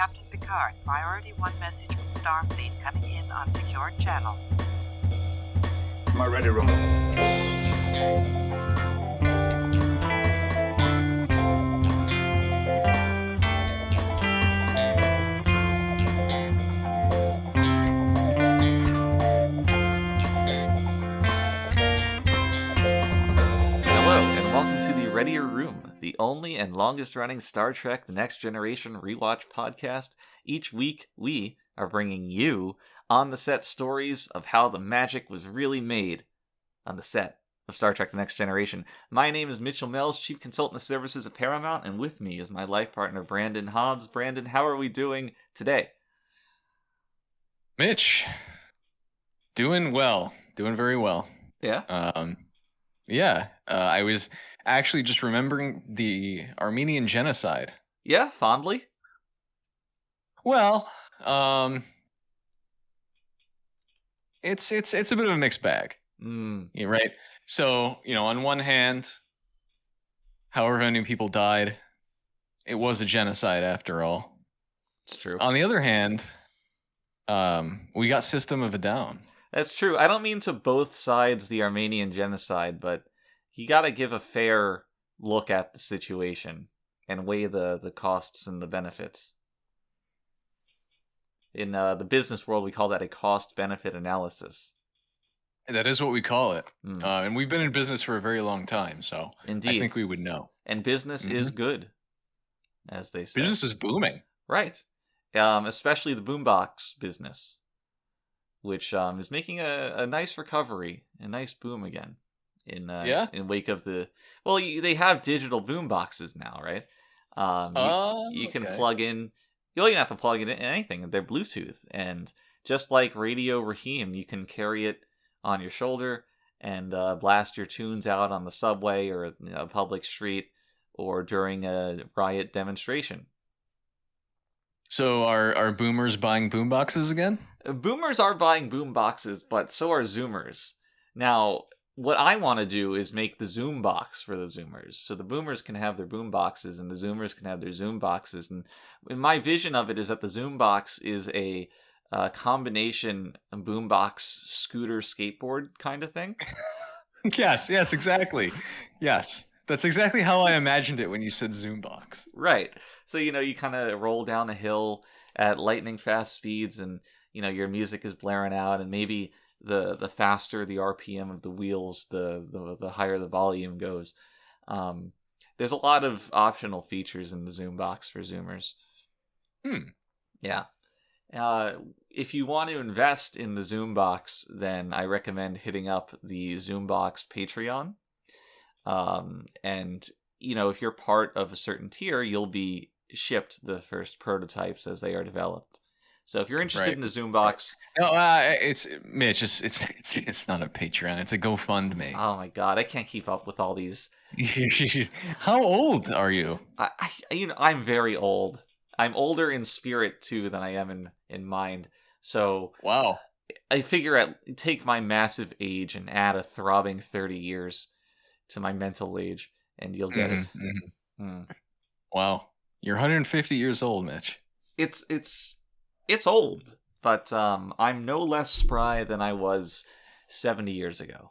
Captain Picard. Priority 1 message from Starfleet coming in on secured channel. My Readier Room. Readier Room, the only and longest-running Star Trek The Next Generation rewatch podcast. Each week, we are bringing you on-the-set stories of how the magic was really made on the set of Star Trek The Next Generation. My name is Mitchell Mills, Chief Consultant of Services at Paramount, and with me is my life partner, Brandon Hobbs. Brandon, how are we doing today? Mitch, doing well. Doing very well. Yeah? I was actually just remembering the Armenian genocide. Yeah, fondly? Well, it's a bit of a mixed bag. Yeah, right? So, on one hand, however many people died, it was a genocide after all. It's true. On the other hand, we got System of a Down. That's true. I don't mean to both sides the Armenian genocide, but you got to give a fair look at the situation and weigh the costs and the benefits. In the business world, we call that a cost-benefit analysis. That is what we call it. And we've been in business for a very long time, so Indeed. I think we would know. And business is good, as they say. Business is booming. Right. Especially the boombox business, which is making a nice recovery, a nice boom again. In wake of the... Well, they have digital boomboxes now, right? You can plug in... You don't even have to plug it in anything. They're Bluetooth. And just like Radio Raheem, you can carry it on your shoulder and blast your tunes out on the subway or a public street or during a riot demonstration. So are boomers buying boomboxes again? Boomers are buying boomboxes, but so are Zoomers. Now, what I want to do is make the Zoom box for the Zoomers. So the boomers can have their boom boxes and the Zoomers can have their Zoom boxes. And my vision of it is that the Zoom box is a combination boombox scooter skateboard kind of thing. Yes, exactly. Yes. That's exactly how I imagined it when you said Zoom box. Right. So, you kind of roll down a hill at lightning fast speeds and, your music is blaring out and maybe the faster the RPM of the wheels, the higher the volume goes. There's a lot of optional features in the Zoom box for Zoomers. Yeah. If you want to invest in the Zoom box, then I recommend hitting up the Zoom box Patreon. And if you're part of a certain tier, you'll be shipped the first prototypes as they are developed. So if you're interested in the Zoom box, no, it's Mitch. It's not a Patreon. It's a GoFundMe. Oh my God, I can't keep up with all these. How old are you? I'm very old. I'm older in spirit too than I am in mind. So wow, I figure I'd take my massive age and add a throbbing 30 years to my mental age, and you'll get it. Wow, you're 150 years old, Mitch. It's old, but I'm no less spry than I was 70 years ago.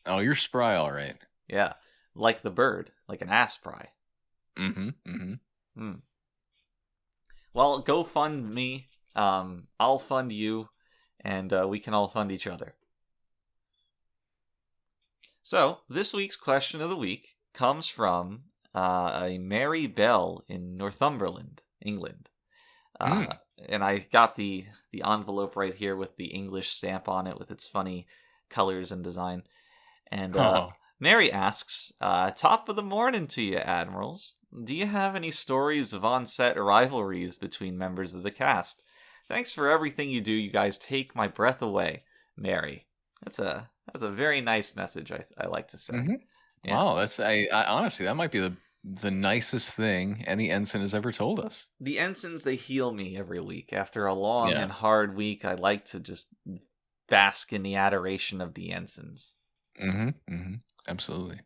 Oh, you're spry, all right. Yeah, like the bird, like an ass spry. Well, go fund me. I'll fund you, and we can all fund each other. So, this week's question of the week comes from a Mary Bell in Northumberland, England. And I got the envelope right here with the English stamp on it with its funny colors and design. And Mary asks, top of the morning to you, Admirals. Do you have any stories of on-set rivalries between members of the cast? Thanks for everything you do. You guys take my breath away, Mary. That's a very nice message, I like to say. Yeah. Wow, that's I honestly, that might be the nicest thing any ensign has ever told us. The ensigns, they heal me every week. After a long and hard week, I like to just bask in the adoration of the ensigns. Absolutely.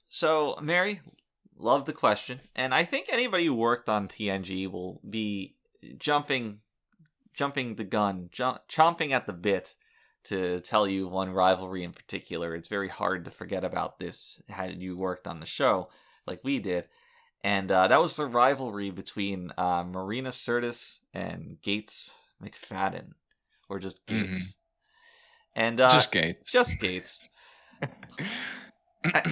So, Mary, love the question. And I think anybody who worked on TNG will be jumping the gun, chomping at the bit to tell you one rivalry in particular. It's very hard to forget about this had you worked on the show like we did. And that was the rivalry between Marina Sirtis and Gates McFadden, or just Gates. And just Gates. Just Gates.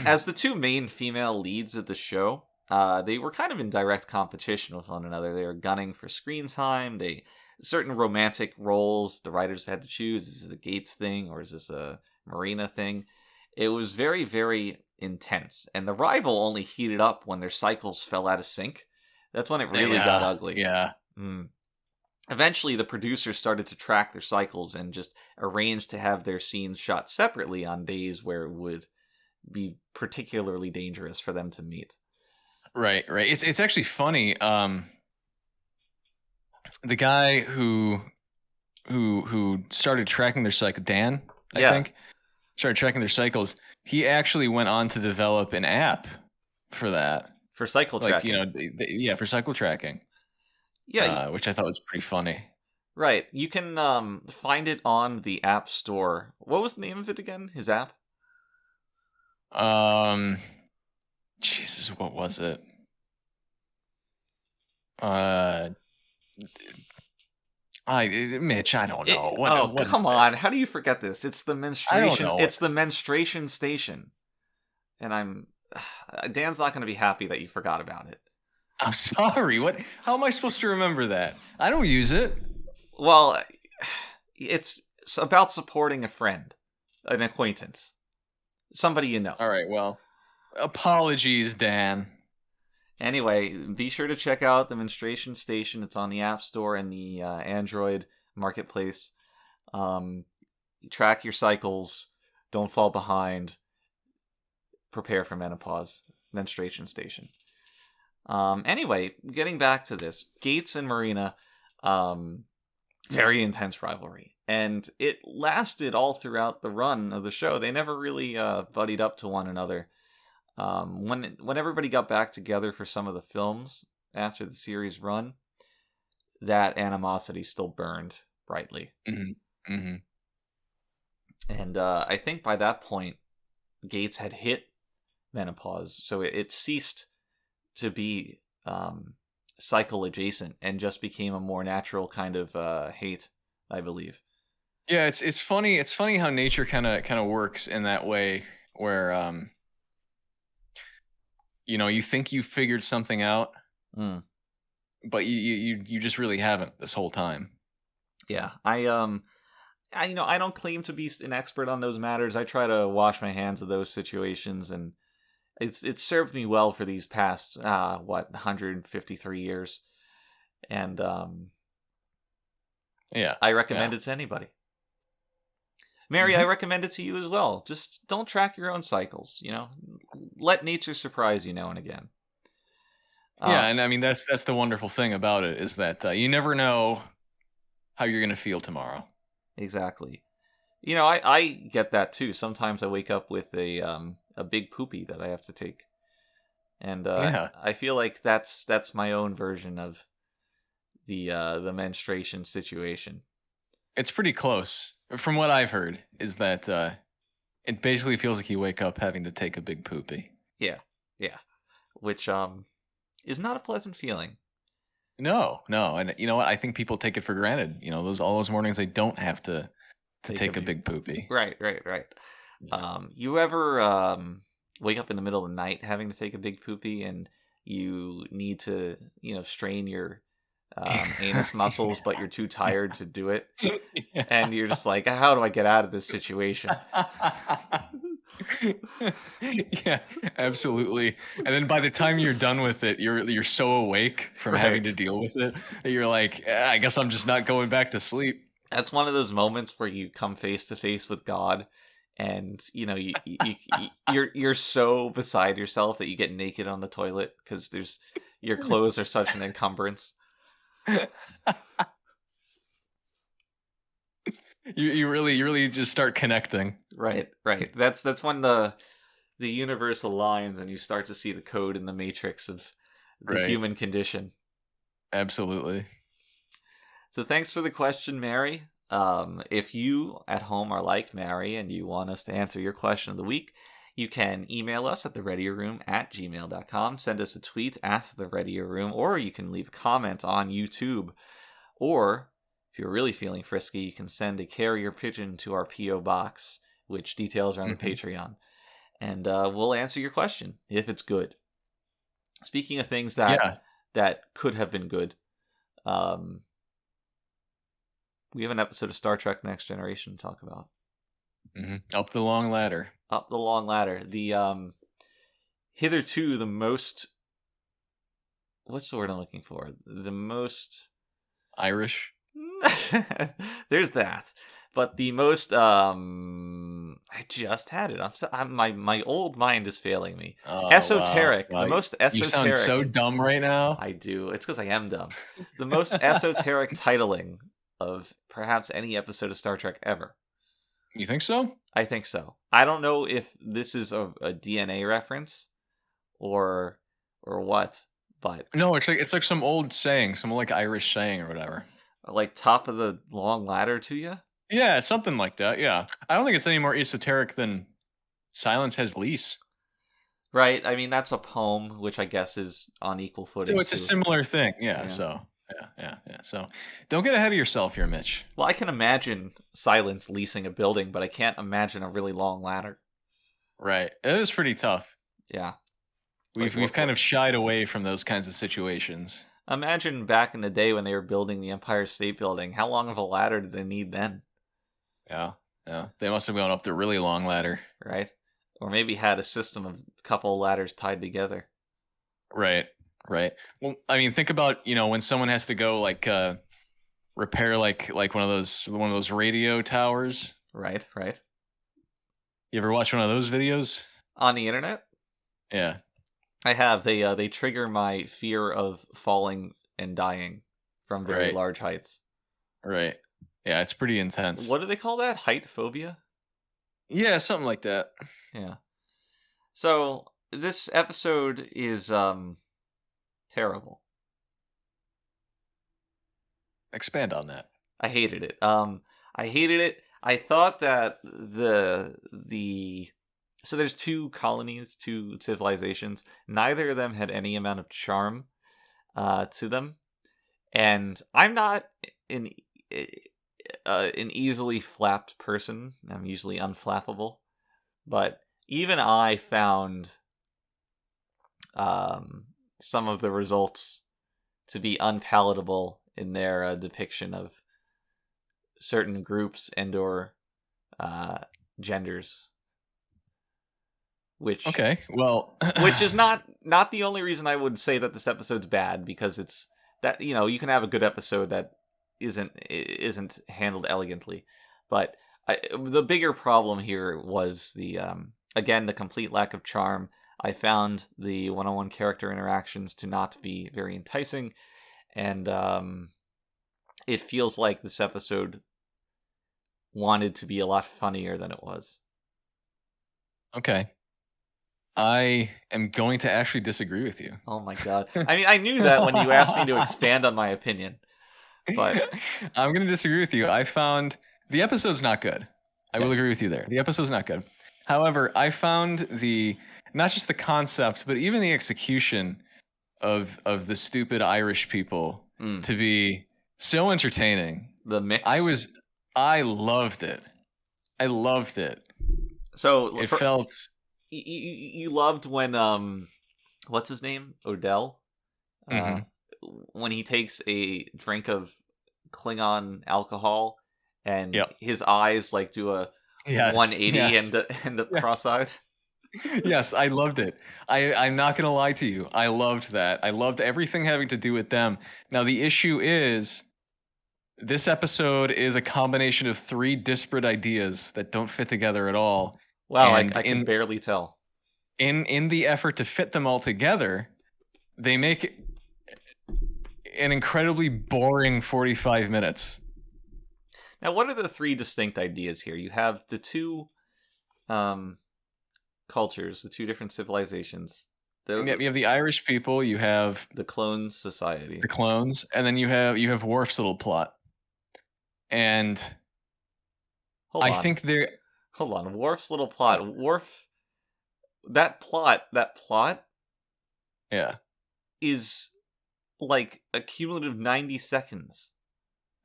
As the two main female leads of the show, they were kind of in direct competition with one another. They were gunning for screen time. Certain romantic roles the writers had to choose. Is this a Gates thing or is this a Marina thing? It was very, very intense. And the rival only heated up when their cycles fell out of sync. That's when it really got ugly. Yeah. Eventually, the producers started to track their cycles and just arranged to have their scenes shot separately on days where it would be particularly dangerous for them to meet. Right. It's actually funny. The guy who started tracking their cycle, Dan, I think, started tracking their cycles. He actually went on to develop an app for that. For cycle tracking. For cycle tracking. Yeah. Which I thought was pretty funny. Right. You can find it on the App Store. What was the name of it again? His app? Jesus, what was it? Mitch, I don't know. Come on! How do you forget this? It's the menstruation. It's the menstruation station, and Dan's not going to be happy that you forgot about it. I'm sorry. What? How am I supposed to remember that? I don't use it. Well, it's about supporting a friend, an acquaintance, somebody you know. All right. Well, apologies, Dan. Anyway, be sure to check out the Menstruation Station. It's on the App Store and the Android marketplace. Track your cycles. Don't fall behind. Prepare for menopause. Menstruation Station. Anyway, getting back to this. Gates and Marina, very intense rivalry. And it lasted all throughout the run of the show. They never really buddied up to one another. When everybody got back together for some of the films after the series run, that animosity still burned brightly. Mm-hmm. Mm-hmm. And I think by that point, Gates had hit menopause, so it ceased to be cycle adjacent and just became a more natural kind of hate, I believe. Yeah, it's funny. It's funny how nature kind of works in that way, where you think you figured something out, but you just really haven't this whole time. Yeah, I don't claim to be an expert on those matters. I try to wash my hands of those situations, and it's served me well for these past 153 years, and I recommend it to anybody. Mary, I recommend it to you as well. Just don't track your own cycles. Let nature surprise you now and again. Yeah, and I mean that's the wonderful thing about it, is that you never know how you're gonna feel tomorrow. Exactly. I get that too. Sometimes I wake up with a big poopy that I have to take, and I feel like that's my own version of the menstruation situation. It's pretty close. From what I've heard, is that it basically feels like you wake up having to take a big poopy. Yeah, which is not a pleasant feeling. No, and you know what? I think people take it for granted. All those mornings they don't have to take a big poopy. Right. Yeah. You ever wake up in the middle of the night having to take a big poopy, and you need to strain your anus muscles, but you're too tired to do it, and you're just like, how do I get out of this situation? Yeah, absolutely. And then by the time you're done with it, you're so awake from having to deal with it that you're like, I guess I'm just not going back to sleep. That's one of those moments where you come face to face with God, and you're so beside yourself that you get naked on the toilet because your clothes are such an encumbrance. You really just start connecting. Right. That's when the universe aligns and you start to see the code in the matrix of the human condition. Absolutely. So thanks for the question, Mary. If you at home are like Mary and you want us to answer your question of the week, you can email us at thereadierroom@gmail.com, send us a tweet at the Readier Room, or you can leave a comment on YouTube. Or, if you're really feeling frisky, you can send a carrier pigeon to our P.O. box, which details are on the Patreon. And we'll answer your question, if it's good. Speaking of things that could have been good, we have an episode of Star Trek Next Generation to talk about. Up the long ladder. Up the long ladder. The hitherto the most... What's the word I'm looking for? The most... Irish? There's that. But the most... I just had it. My old mind is failing me. Esoteric. Wow. The most esoteric... You sound so dumb right now. I do. It's because I am dumb. The most esoteric titling of perhaps any episode of Star Trek ever. You think so? I think so. I don't know if this is a DNA reference or what, but no, it's like some old saying, some like Irish saying or whatever. Like top of the long ladder to you? Yeah, something like that. Yeah, I don't think it's any more esoteric than Silence Has Lease. Right. I mean, that's a poem, which I guess is on equal footing. So it's a similar thing. Yeah. So. Yeah. So don't get ahead of yourself here, Mitch. Well, I can imagine Silence leasing a building, but I can't imagine a really long ladder. Right. It is pretty tough. Yeah. We've kind of shied away from those kinds of situations. Imagine back in the day when they were building the Empire State Building. How long of a ladder did they need then? Yeah. They must have gone up the really long ladder. Right. Or maybe had a system of a couple ladders tied together. Right. Well, I mean, think about, when someone has to go repair like one of those radio towers. Right. You ever watch one of those videos on the internet? Yeah, I have. They trigger my fear of falling and dying from very large heights. Right. Yeah, it's pretty intense. What do they call that? Height phobia? Yeah, something like that. Yeah. So this episode is terrible. Expand on that. I hated it. I thought that so there's two colonies, two civilizations. Neither of them had any amount of charm to them, and I'm not an easily flapped person. I'm usually unflappable, but even I found some of the results to be unpalatable in their depiction of certain groups and or genders. Which which is not the only reason I would say that this episode's bad, because it's that you can have a good episode that isn't handled elegantly, but the bigger problem here was the again the complete lack of charm. I found the one-on-one character interactions to not be very enticing, and it feels like this episode wanted to be a lot funnier than it was. Okay. I am going to actually disagree with you. Oh my god. I mean, I knew that when you asked me to expand on my opinion, but I'm going to disagree with you. I found the episode's not good. I will agree with you there. The episode's not good. However, I found not just the concept, but even the execution of the stupid Irish people to be so entertaining. The mix. I loved it. So it felt. You loved when what's his name? Odell? When he takes a drink of Klingon alcohol and his eyes like do a 180 and the cross-eyed. Yes, I loved it. I'm not going to lie to you. I loved that. I loved everything having to do with them. Now, the issue is this episode is a combination of three disparate ideas that don't fit together at all. Wow, I can barely tell. In the effort to fit them all together, they make an incredibly boring 45 minutes. Now, what are the three distinct ideas here? You have the two cultures, the two different civilizations. You have the Irish people, you have the clone society. The clones, and then you have Worf's little plot. And Hold I on. think they're... Hold on. Worf's little plot. Worf... That plot... Yeah. is like a cumulative 90 seconds.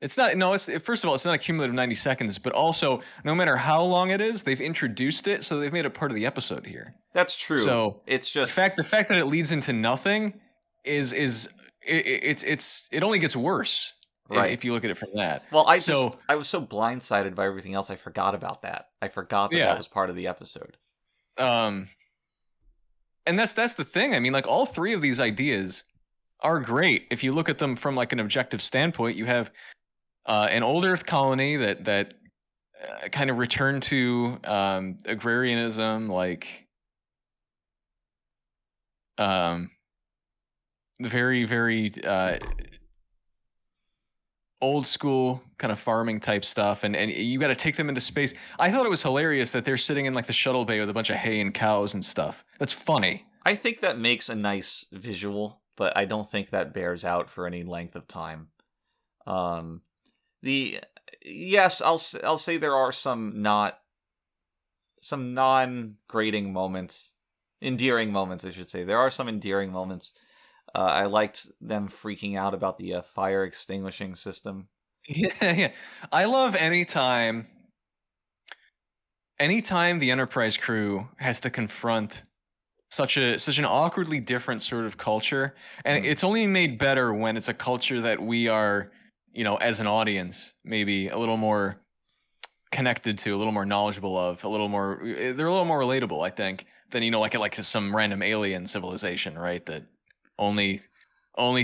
It's not... No, first of all, it's not a cumulative 90 seconds, but also, no matter how long it is, they've introduced it, so they've made it part of the episode here. That's true. So it's just... The fact that it leads into nothing is it only gets worse. Right. If you look at it from that. Well, I was so blindsided by everything else, I forgot about that. I forgot that was part of the episode. And that's the thing. I mean, like, all three of these ideas are great. If you look at them from like an objective standpoint, you have an old Earth colony that kind of returned to agrarianism, like the very, very old school kind of farming type stuff, and you got to take them into space. I thought it was hilarious that they're sitting in like the shuttle bay with a bunch of hay and cows and stuff. That's funny. I think that makes a nice visual, but I don't think that bears out for any length of time. Yes, I'll say there are some non-grating moments, endearing moments, I should say. There are some endearing moments. I liked them freaking out about the fire extinguishing system. Yeah. I love anytime the Enterprise crew has to confront such an awkwardly different sort of culture, and it's only made better when it's a culture that we are, as an audience, maybe a little more connected to, a little more knowledgeable of, they're a little more relatable, I think, than like some random alien civilization, right? That only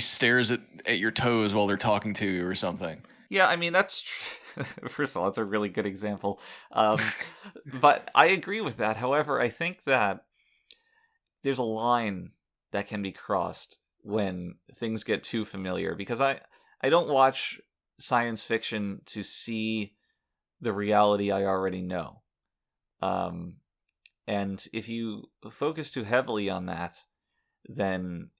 stares at your toes while they're talking to you or something. Yeah, I mean, that's first of all, that's a really good example. But I agree with that. However, I think that there's a line that can be crossed when things get too familiar, because I don't watch science fiction to see the reality I already know. And if you focus too heavily on that, then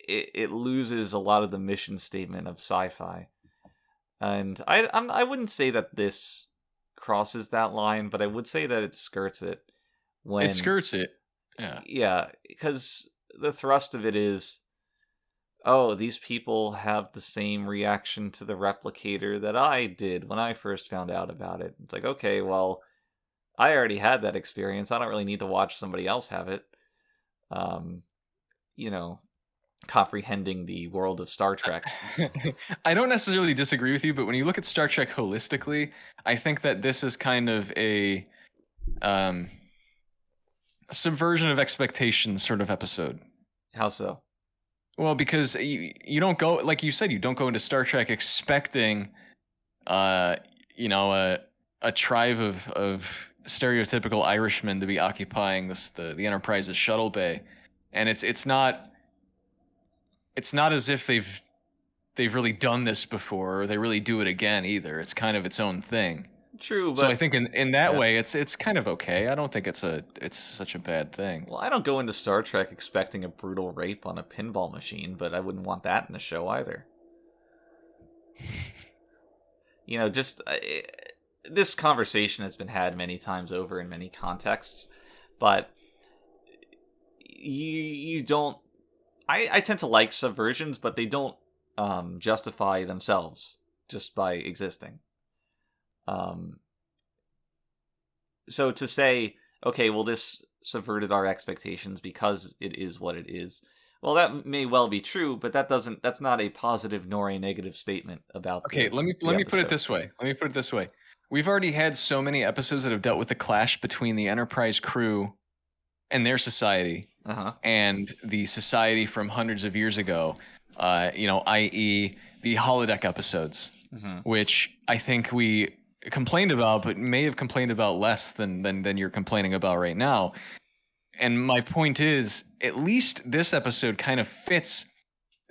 it loses a lot of the mission statement of sci-fi. And I wouldn't say that this crosses that line, but I would say that it skirts it. It skirts it. Yeah, because the thrust of it is, oh, these people have the same reaction to the replicator that I did when I first found out about it. It's like, okay, well, I already had that experience. I don't really need to watch somebody else have it. Comprehending the world of Star Trek. I don't necessarily disagree with you, but when you look at Star Trek holistically, I think that this is kind of a subversion of expectations sort of episode. How so? Well, because you don't go, like you said, you don't go into Star Trek expecting, a tribe of stereotypical Irishmen to be occupying the Enterprise's shuttle bay, and it's not as if they've really done this before, or they really do it again either. It's kind of its own thing. True, but so I think in that way, it's kind of okay. I don't think it's such a bad thing. Well, I don't go into Star Trek expecting a brutal rape on a pinball machine, but I wouldn't want that in the show either. This conversation has been had many times over in many contexts, but you don't. I tend to like subversions, but they don't justify themselves just by existing. So to say, okay, well, this subverted our expectations because it is what it is. Well, that may well be true, but that's not a positive nor a negative statement about. Okay, let me put it this way. We've already had so many episodes that have dealt with the clash between the Enterprise crew and their society, and the society from hundreds of years ago, i.e. the holodeck episodes, which I think we complained about, but may have complained about less than you're complaining about right now. And my point is, at least this episode kind of fits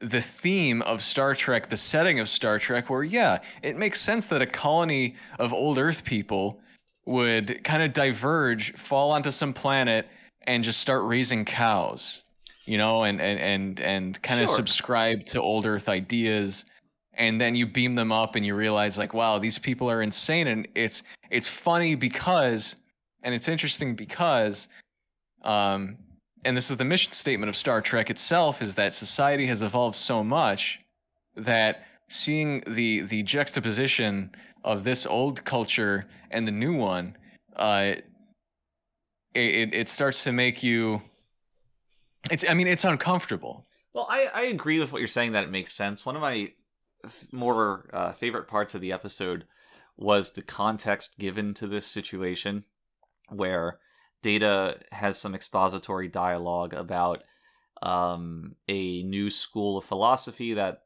the theme of Star Trek, the setting of Star Trek, where, yeah, it makes sense that a colony of old Earth people would kind of diverge, fall onto some planet, and just start raising cows, and kind of subscribe to old Earth ideas and then you beam them up and you realize like, wow, these people are insane. And it's funny because, and it's interesting because, and this is the mission statement of Star Trek itself, is that society has evolved so much that seeing the juxtaposition of this old culture and the new one, it starts to make you, it's uncomfortable. Well, I agree with what you're saying, that it makes sense. One of my more favorite parts of the episode was the context given to this situation, where Data has some expository dialogue about a new school of philosophy that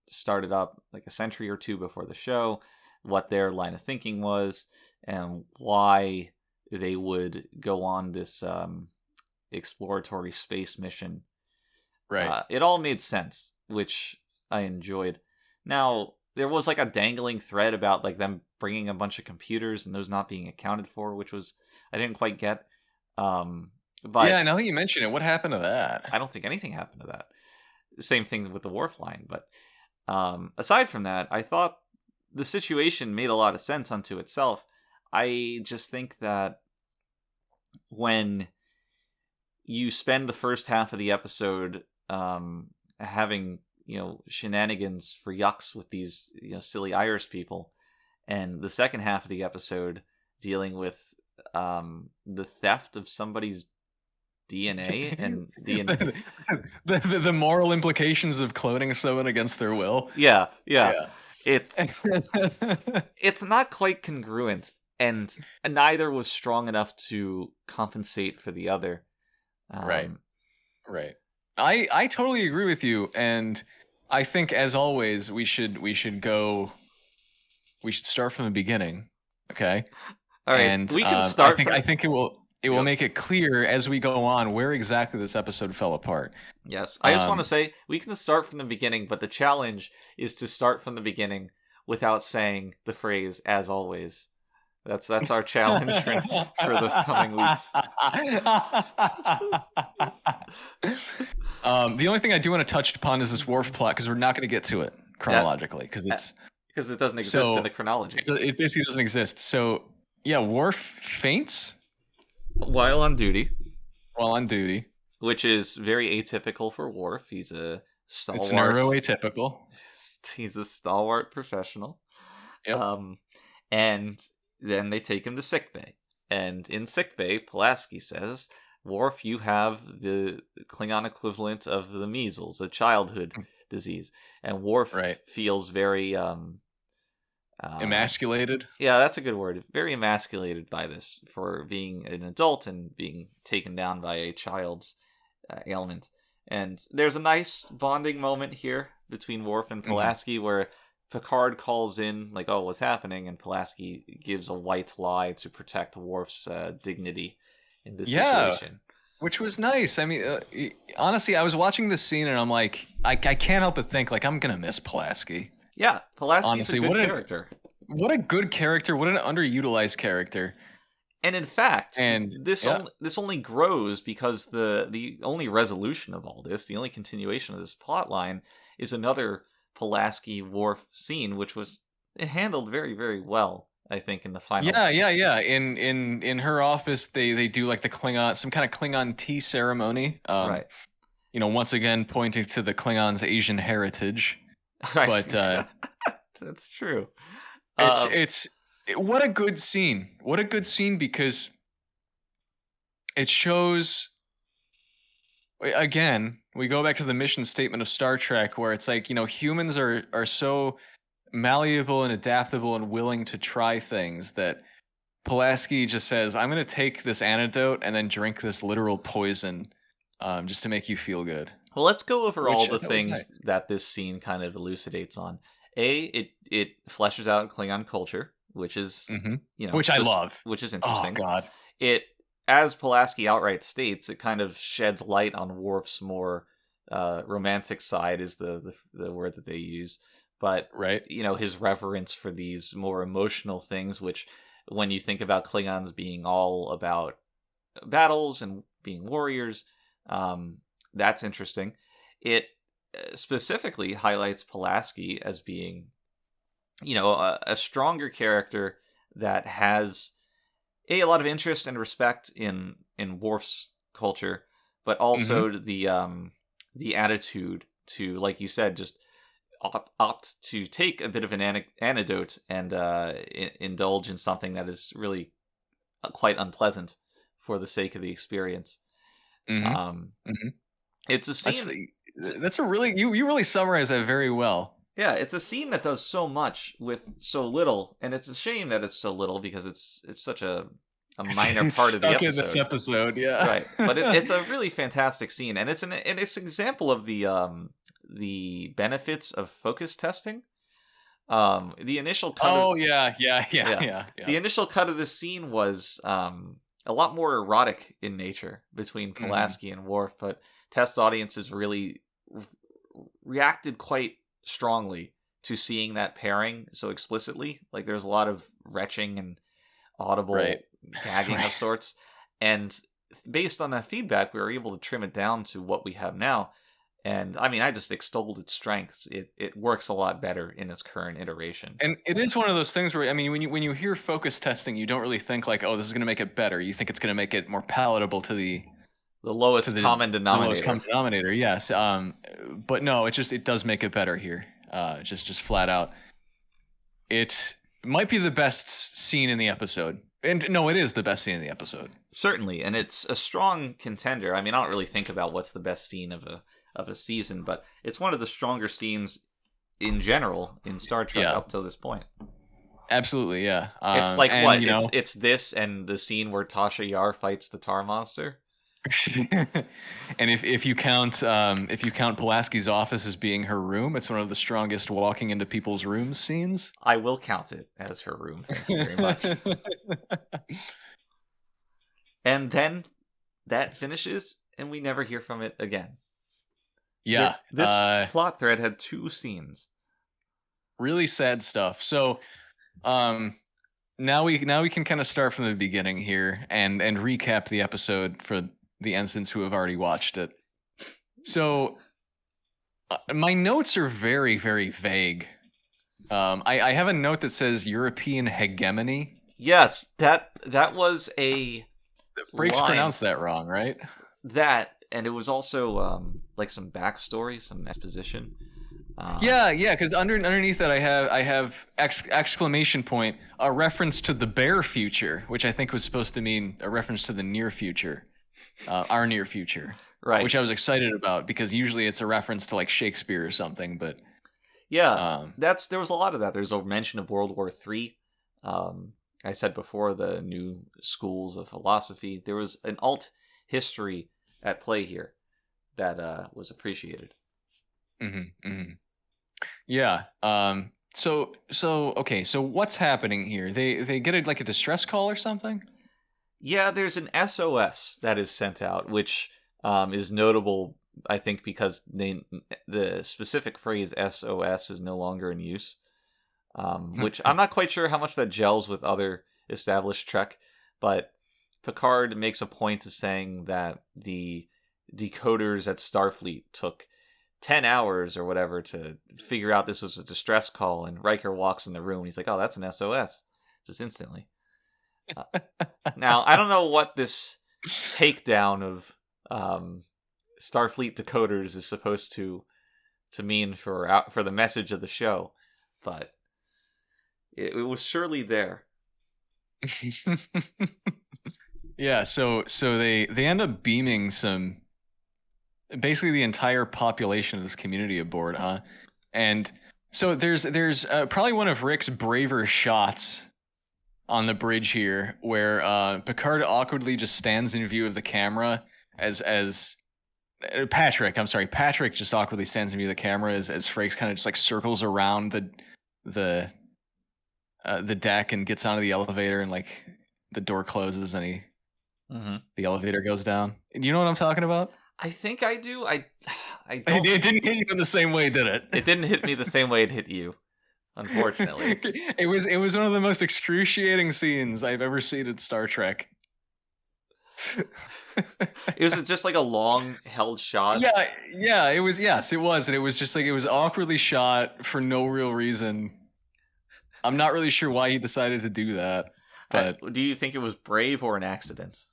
started up like a century or two before the show, what their line of thinking was, and why they would go on this exploratory space mission. Right. It all made sense, which I enjoyed. Now, there was like a dangling thread about like them bringing a bunch of computers and those not being accounted for, which was, I didn't quite get. But yeah, now that you mention it, what happened to that? I don't think anything happened to that. Same thing with the Worf line. But aside from that, I thought the situation made a lot of sense unto itself. I just think that when you spend the first half of the episode having, shenanigans for yucks with these, silly Irish people, and the second half of the episode dealing with the theft of somebody's DNA and the moral implications of cloning someone against their will. Yeah. It's not quite congruent, and neither was strong enough to compensate for the other. Right. I totally agree with you, and I think, as always, we should start from the beginning. Okay. All right. And we can start. I think it will make it clear as we go on where exactly this episode fell apart. Yes. I just want to say we can start from the beginning, but the challenge is to start from the beginning without saying the phrase "as always." That's our challenge for the coming weeks. The only thing I do want to touch upon is this Worf plot, because we're not going to get to it chronologically, because it doesn't exist in the chronology. It basically doesn't exist. So yeah, Worf faints while on duty, which is very atypical for Worf. He's a stalwart. It's neuroatypical. He's a stalwart professional. Yep. And then they take him to sickbay. And in sickbay, Pulaski says, "Worf, you have the Klingon equivalent of the measles, a childhood disease." And Worf feels very emasculated. Yeah, that's a good word. Very emasculated by this, for being an adult and being taken down by a child's ailment. And there's a nice bonding moment here between Worf and Pulaski, where Picard calls in, like, "Oh, what's happening?" And Pulaski gives a white lie to protect Worf's dignity in this situation. Which was nice. I mean, honestly, I was watching this scene and I'm like, I can't help but think, like, I'm going to miss Pulaski. Yeah, Pulaski's a good character. What a good character. What an underutilized character. And in fact, this only grows because the only resolution of all this, the only continuation of this plot line, is another Pulaski-Worf scene, which was handled very, very well, I think, in the final. Yeah. In her office, they do like some kind of Klingon tea ceremony. Right. Once again pointing to the Klingons' Asian heritage. But that's true. It's what a good scene. What a good scene, because it shows. Again, we go back to the mission statement of Star Trek, where it's like, humans are so malleable and adaptable and willing to try things that Pulaski just says, "I'm going to take this antidote and then drink this literal poison just to make you feel good." Well, let's go over all the things that this scene kind of elucidates on. It fleshes out Klingon culture, which is, which I love. Which is interesting. Oh, God. As Pulaski outright states, it kind of sheds light on Worf's more romantic side, is the word that they use. But, his reverence for these more emotional things, which, when you think about Klingons being all about battles and being warriors, that's interesting. It specifically highlights Pulaski as being, a stronger character that has a lot of interest and respect in Worf's culture, but also the attitude to, like you said, just opt to take a bit of an antidote and indulge in something that is really quite unpleasant for the sake of the experience. It's a scene. That's a really you really summarize that very well. Yeah, it's a scene that does so much with so little, and it's a shame that it's so little because it's such a minor part of the episode. In this episode, yeah, right. But it's a really fantastic scene, and it's an example of the benefits of focus testing. The initial cut. Yeah. The initial cut of this scene was a lot more erotic in nature between Pulaski and Worf, but test audiences really reacted quite strongly to seeing that pairing so explicitly. Like, there's a lot of retching and audible gagging of sorts, and based on that feedback, we were able to trim it down to what we have now. And I mean, I just extolled its strengths. It works a lot better in its current iteration. And it is one of those things where, I mean, when you hear focus testing, you don't really think like, oh, this is going to make it better. You think it's going to make it more palatable to the lowest common denominator. The lowest common denominator, yes. But no, it does make it better here. Just flat out. It might be the best scene in the episode. And no, it is the best scene in the episode. Certainly, and it's a strong contender. I mean, I don't really think about what's the best scene of a season, but it's one of the stronger scenes in general in Star Trek up till this point. Absolutely, yeah. It's like what? It's this and the scene where Tasha Yar fights the tar monster. And if you count Pulaski's office as being her room, it's one of the strongest walking into people's rooms scenes. I will count it as her room. Thank you very much. And then that finishes, and we never hear from it again. Yeah, this plot thread had 2 scenes. Really sad stuff. So, now we can kind of start from the beginning here and recap the episode for the ensigns who have already watched it. So, my notes are very, very vague. I have a note that says European hegemony. Yes, that was a. Frakes pronounced that wrong, right? That, and it was also like some backstory, some exposition. Yeah, because underneath that I have exclamation point, a reference to the bare future, which I think was supposed to mean a reference to the near future, our near future, right? Which I was excited about because usually it's a reference to like Shakespeare or something, but yeah, there was a lot of that. There's a mention of World War III. I said before, the new schools of philosophy. There was an alt history at play here that was appreciated. Yeah. So okay. So what's happening here? They get a distress call or something? Yeah, there's an SOS that is sent out, which is notable, I think, because the specific phrase SOS is no longer in use. Which I'm not quite sure how much that gels with other established Trek, but Picard makes a point of saying that the decoders at Starfleet took 10 hours or whatever to figure out this was a distress call, and Riker walks in the room and he's like, oh, that's an SOS, just instantly. Now, I don't know what this takedown of Starfleet decoders is supposed to mean for the message of the show, but it was surely there. Yeah, so they end up beaming basically the entire population of this community aboard, huh? And so there's probably one of Rick's braver shots on the bridge here, where Picard awkwardly just stands in view of the camera as Patrick just awkwardly stands in view of the camera as Frakes kind of just like circles around the deck and gets onto the elevator, and like the door closes and the elevator goes down. You know what I'm talking about? I think I do. I don't. It didn't hit you in the same way, did it? It didn't hit me the same way it hit you, unfortunately. It was one of the most excruciating scenes I've ever seen in Star Trek. Was it just like a long held shot? Yeah, it was. Yes, it was, and it was just like it was awkwardly shot for no real reason. I'm not really sure why he decided to do that, but do you think it was brave or an accident?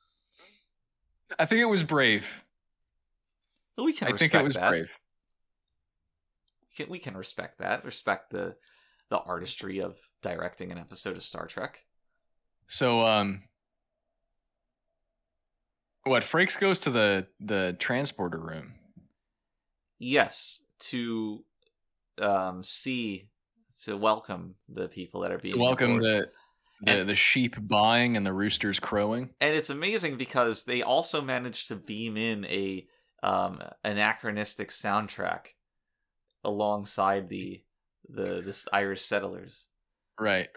I think it was brave. Well, we can I respect think it was that. brave. We can respect that. Respect the artistry of directing an episode of Star Trek. So, what? Frakes goes to the transporter room. Yes, to welcome the people that are being welcome aboard. the sheep baaing and the roosters crowing. And it's amazing because they also managed to beam in a anachronistic soundtrack alongside this Irish settlers. Right.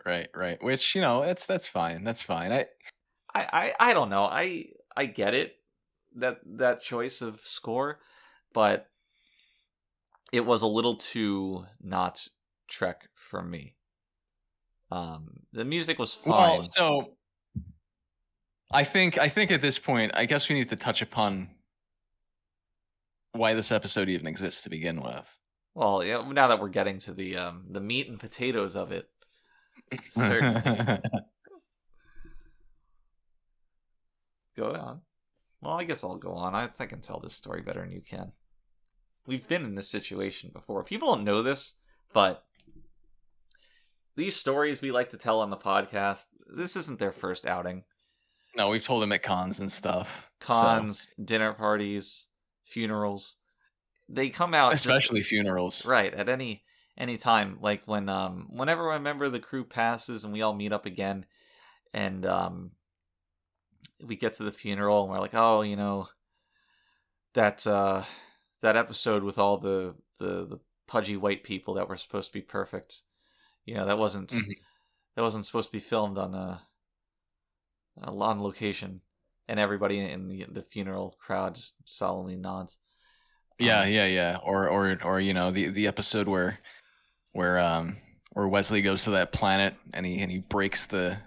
Which, that's fine. That's fine. I don't know. I get it, that choice of score, but it was a little too not Trek for me. The music was fine. Well, so I think at this point, I guess we need to touch upon why this episode even exists to begin with. Well, yeah, now that we're getting to the meat and potatoes of it, certainly. Go on. Well, I guess I'll go on. I can tell this story better than you can. We've been in this situation before. People don't know this, but these stories we like to tell on the podcast, this isn't their first outing. No, we've told them at cons and stuff. Cons, dinner parties, funerals. They come out especially funerals. Right, at any time. Like whenever a member of the crew passes and we all meet up again, and we get to the funeral and we're like, oh, that episode with all the pudgy white people that were supposed to be perfect. That wasn't supposed to be filmed on location, and everybody in the funeral crowd just solemnly nods. Yeah. Or the episode where Wesley goes to that planet and he breaks the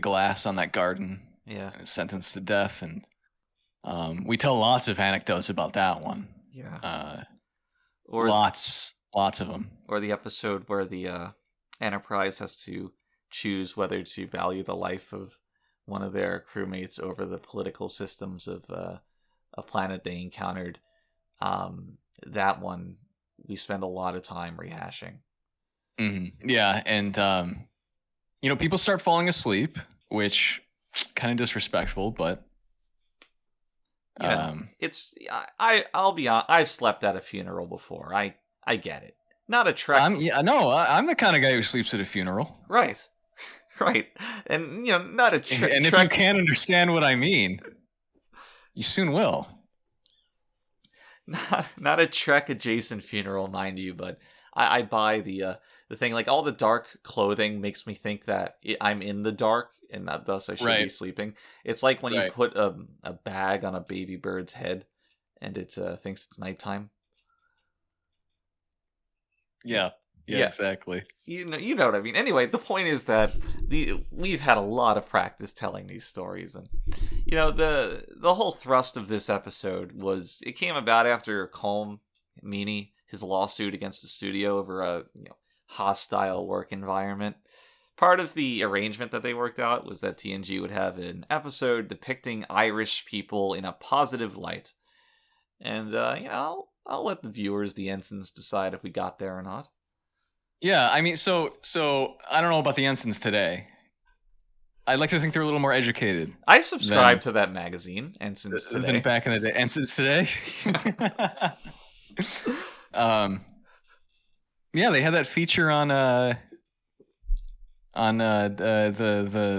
glass on that garden. Yeah. And is sentenced to death, and we tell lots of anecdotes about that one. Yeah. Or lots of them. Or the episode where the Enterprise has to choose whether to value the life of one of their crewmates over the political systems of a planet they encountered. That one we spend a lot of time rehashing. Mm-hmm. Yeah, and people start falling asleep, which kind of disrespectful, but it's I'll be honest, I've slept at a funeral before. I get it. Not a Trek. I'm the kind of guy who sleeps at a funeral. Right. And not a Trek. And if you can't understand what I mean, you soon will. Not a Trek adjacent funeral, mind you, but I buy the thing. Like, all the dark clothing makes me think that I'm in the dark, and that thus I should be sleeping. It's like when you put a bag on a baby bird's head, and it thinks it's nighttime. Yeah, exactly. You know what I mean. Anyway, the point is that we've had a lot of practice telling these stories, and the whole thrust of this episode was it came about after Colm Meaney, his lawsuit against the studio over a hostile work environment. Part of the arrangement that they worked out was that TNG would have an episode depicting Irish people in a positive light, and I'll let the viewers, the ensigns, decide if we got there or not. Yeah, I mean, so I don't know about the ensigns today. I'd like to think they're a little more educated. I subscribe to that magazine, Ensigns Today. Than back in the day, Ensigns Today. Yeah, they had that feature on the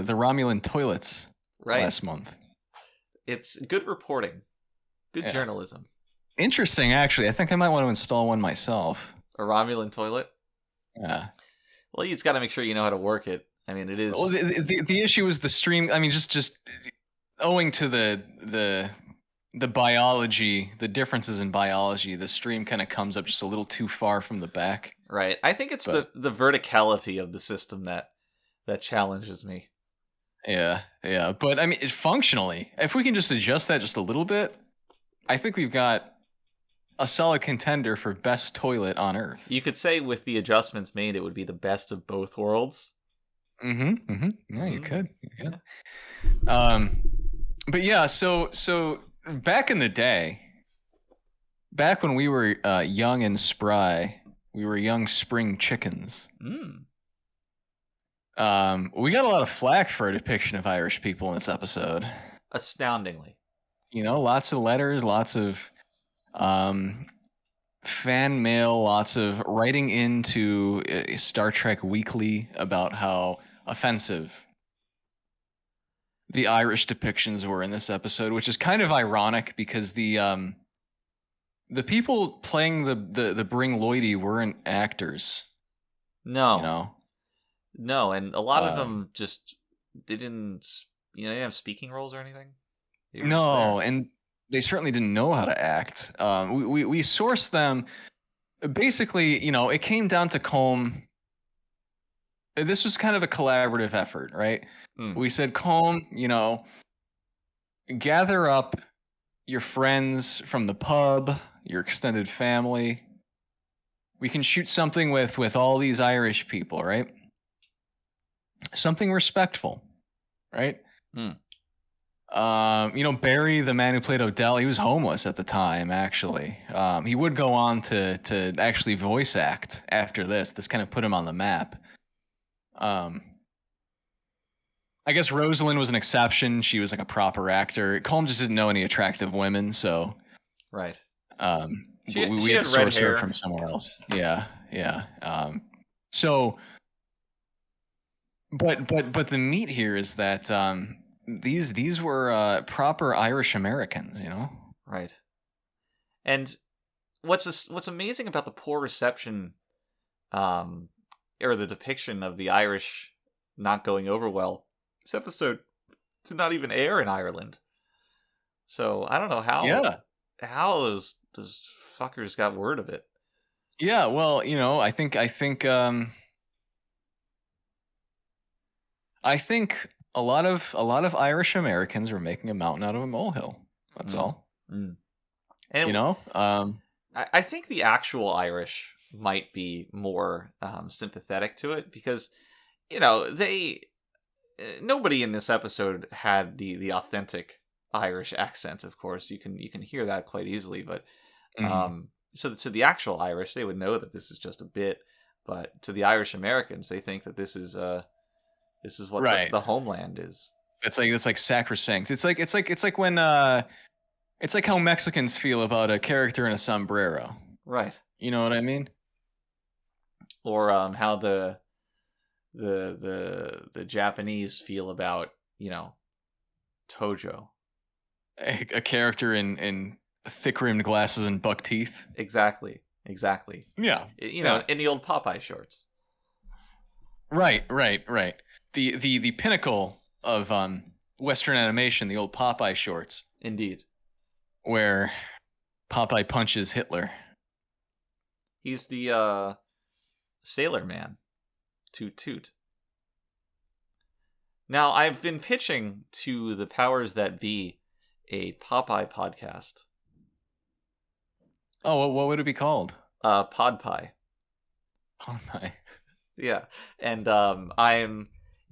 Romulan toilets last month. It's good reporting, good journalism. Interesting, actually. I think I might want to install one myself. A Romulan toilet? Yeah. Well, you just got to make sure you know how to work it. I mean, it is. Well, the issue is the stream. I mean, just owing to the biology, the differences in biology, the stream kind of comes up just a little too far from the back. Right. I think it's the verticality of the system that challenges me. Yeah, yeah. But I mean, functionally, if we can just adjust that just a little bit, I think we've got a solid contender for best toilet on Earth. You could say with the adjustments made, it would be the best of both worlds. Yeah, you could. Yeah. But yeah, so back in the day, back when we were young and spry, we were young spring chickens. We got a lot of flack for a depiction of Irish people in this episode. Astoundingly. You know, lots of letters, lots of fan mail, lots of writing into Star Trek Weekly about how offensive the Irish depictions were in this episode, which is kind of ironic because the people playing the Bring Lloydie weren't actors. No. You know? No, and a lot of them just they didn't have speaking roles or anything. No, and they certainly didn't know how to act. We sourced them. Basically, it came down to Colm. This was kind of a collaborative effort, right? We said, Colm, gather up your friends from the pub, your extended family. We can shoot something with all these Irish people, right? Something respectful, right? Barry, the man who played Odell, he was homeless at the time, actually. He would go on to actually voice act after this. This kind of put him on the map. I guess Rosalind was an exception. She was like a proper actor. Colm just didn't know any attractive women, so... Right. We had had to red source hair her from somewhere else. Yeah. So... But the meat here is that these were proper Irish Americans, Right. And what's amazing about the poor reception, or the depiction of the Irish not going over well, this episode did not even air in Ireland. So I don't know how those fuckers got word of it. Yeah, well, I think a lot of Irish Americans were making a mountain out of a molehill. That's all. And I think the actual Irish might be more sympathetic to it because, nobody in this episode had the authentic Irish accent. Of course, you can hear that quite easily, but so to the actual Irish, they would know that this is just a bit, but to the Irish Americans, they think that this is what right. the homeland is. It's like sacrosanct. It's like when it's like how Mexicans feel about a character in a sombrero. Right. You know what I mean? Or how the Japanese feel about, Tojo. A character in thick-rimmed glasses and buck teeth. Exactly. Yeah. In the old Popeye shorts. Right. The pinnacle of Western animation, the old Popeye shorts. Indeed. Where Popeye punches Hitler. He's the Sailor Man. Toot toot. Now, I've been pitching to the powers that be a Popeye podcast. Oh, what would it be called? Podpie. Podpie. Yeah, and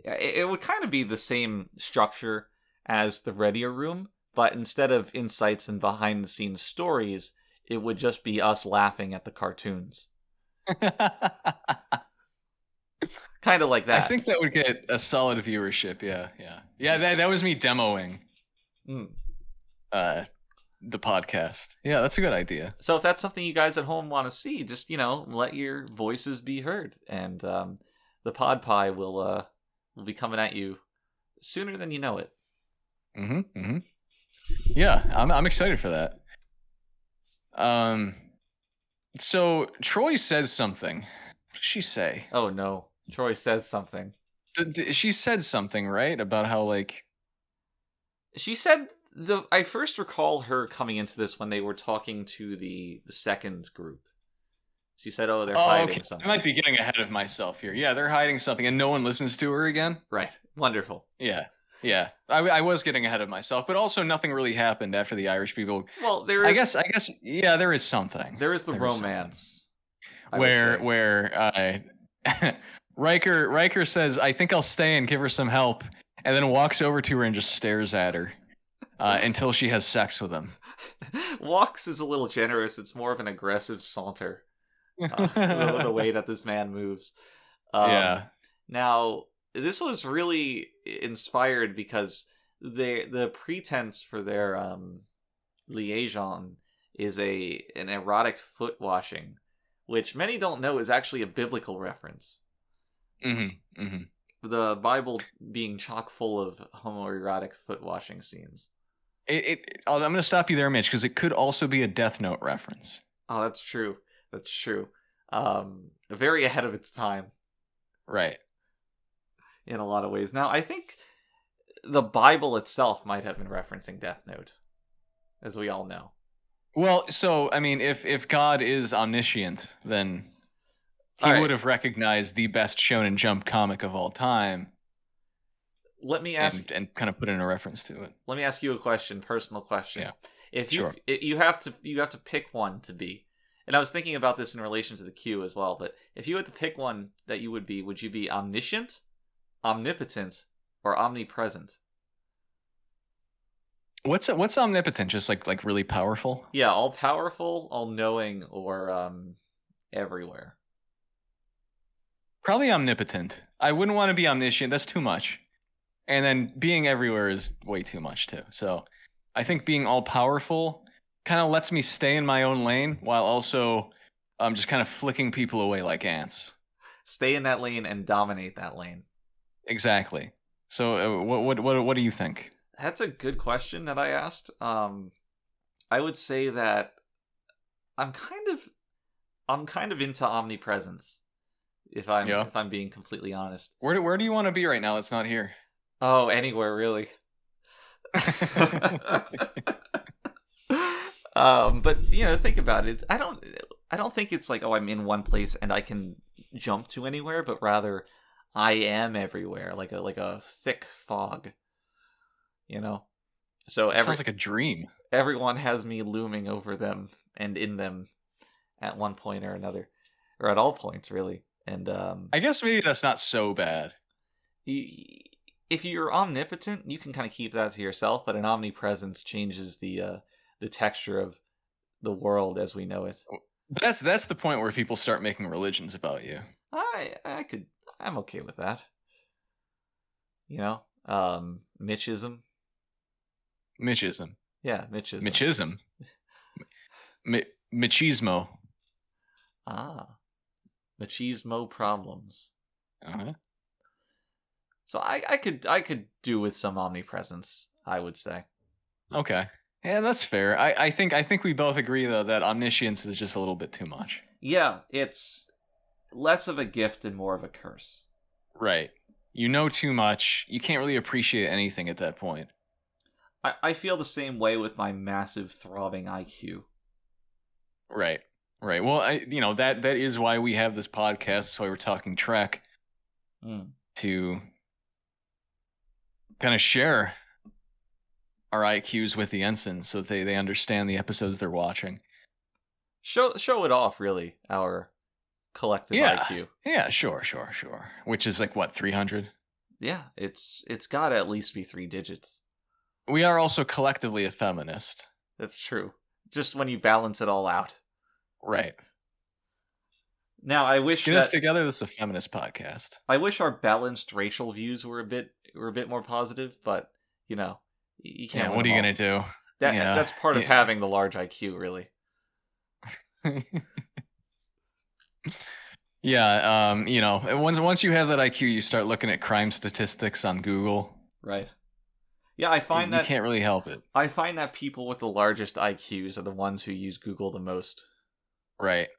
it would kind of be the same structure as the Readier Room, but instead of insights and behind-the-scenes stories, it would just be us laughing at the cartoons. Kind of like that. I think that would get a solid viewership. Yeah. That was me demoing the podcast. Yeah, that's a good idea. So if that's something you guys at home want to see, just let your voices be heard, and the Podpie will be coming at you sooner than you know it. Yeah, I'm excited for that. So Troy says something. What did she say? Oh no, Troy says something. She said something, right? About how she said I first recall her coming into this when they were talking to the second group. She said, "Oh, they're hiding something." I might be getting ahead of myself here. Yeah, they're hiding something, and no one listens to her again. Right. Wonderful. Yeah. Yeah, I was getting ahead of myself, but also nothing really happened after the Irish people. Well, there is. I guess, yeah, there is something. There is the romance. Where Riker says, "I think I'll stay and give her some help," and then walks over to her and just stares at her until she has sex with him. Walks is a little generous. It's more of an aggressive saunter. The way that this man moves. Yeah. Now, this was really inspired because the pretense for their liaison is an erotic foot washing, which many don't know is actually a biblical reference. Mm-hmm. Mm-hmm. The Bible being chock full of homoerotic foot washing scenes. I'm going to stop you there, Mitch, because it could also be a Death Note reference. Oh, that's true. That's true. Very ahead of its time. Right. In a lot of ways. Now, I think the Bible itself might have been referencing Death Note, as we all know. Well, so, I mean, if God is omniscient, then he would have recognized the best Shonen Jump comic of all time. Let me ask, and kind of put in a reference to it. Let me ask you a question, personal question. Yeah. If you have to pick one to be, and I was thinking about this in relation to the Q as well, but if you had to pick one that you would be, would you be omniscient, omnipotent, or omnipresent? What's omnipotent? Just like really powerful? Yeah, all powerful, all knowing, or everywhere. Probably omnipotent. I wouldn't want to be omniscient. That's too much. And then being everywhere is way too much too. So I think being all powerful kind of lets me stay in my own lane while also just kind of flicking people away like ants. Stay in that lane and dominate that lane. Exactly. So what do you think? That's a good question that I asked. I would say that I'm kind of into omnipresence. If I'm being completely honest. Where do you want to be right now that's not here? Oh, anywhere really. But think about it. I don't think it's like, oh, I'm in one place and I can jump to anywhere, but rather I am everywhere, like a thick fog. So sounds like a dream. Everyone has me looming over them and in them at one point or another, or at all points really. And I guess maybe that's not so bad. If you're omnipotent, you can kind of keep that to yourself, but an omnipresence changes the texture of the world as we know it. That's the point where people start making religions about you. I'm okay with that. Mitchism. Mitchism. Yeah, Mitchism. Mitchism. Machismo. Ah. Machismo problems. Uh-huh. So I could do with some omnipresence, I would say. Okay. Yeah, that's fair. I think we both agree though that omniscience is just a little bit too much. Yeah, it's less of a gift and more of a curse. Right. You know too much. You can't really appreciate anything at that point. I feel the same way with my massive throbbing IQ. Right. Right. Well, that is why we have this podcast. That's why we're talking Trek. To kind of share our IQs with the ensign so that they understand the episodes they're watching. Show it off, really, our collective IQ. Yeah, sure. Which is like, what, 300? Yeah, it's got to at least be 3 digits. We are also collectively a feminist. That's true. Just when you balance it all out. Right. Now, I wish Get us together. This is a feminist podcast. I wish our balanced racial views were a bit more positive, but you can't. Yeah, what are you gonna do? That's part of having the large IQ, really. Yeah. Once you have that IQ, you start looking at crime statistics on Google. Right. Yeah, I find that you can't really help it. I find that people with the largest IQs are the ones who use Google the most. Right.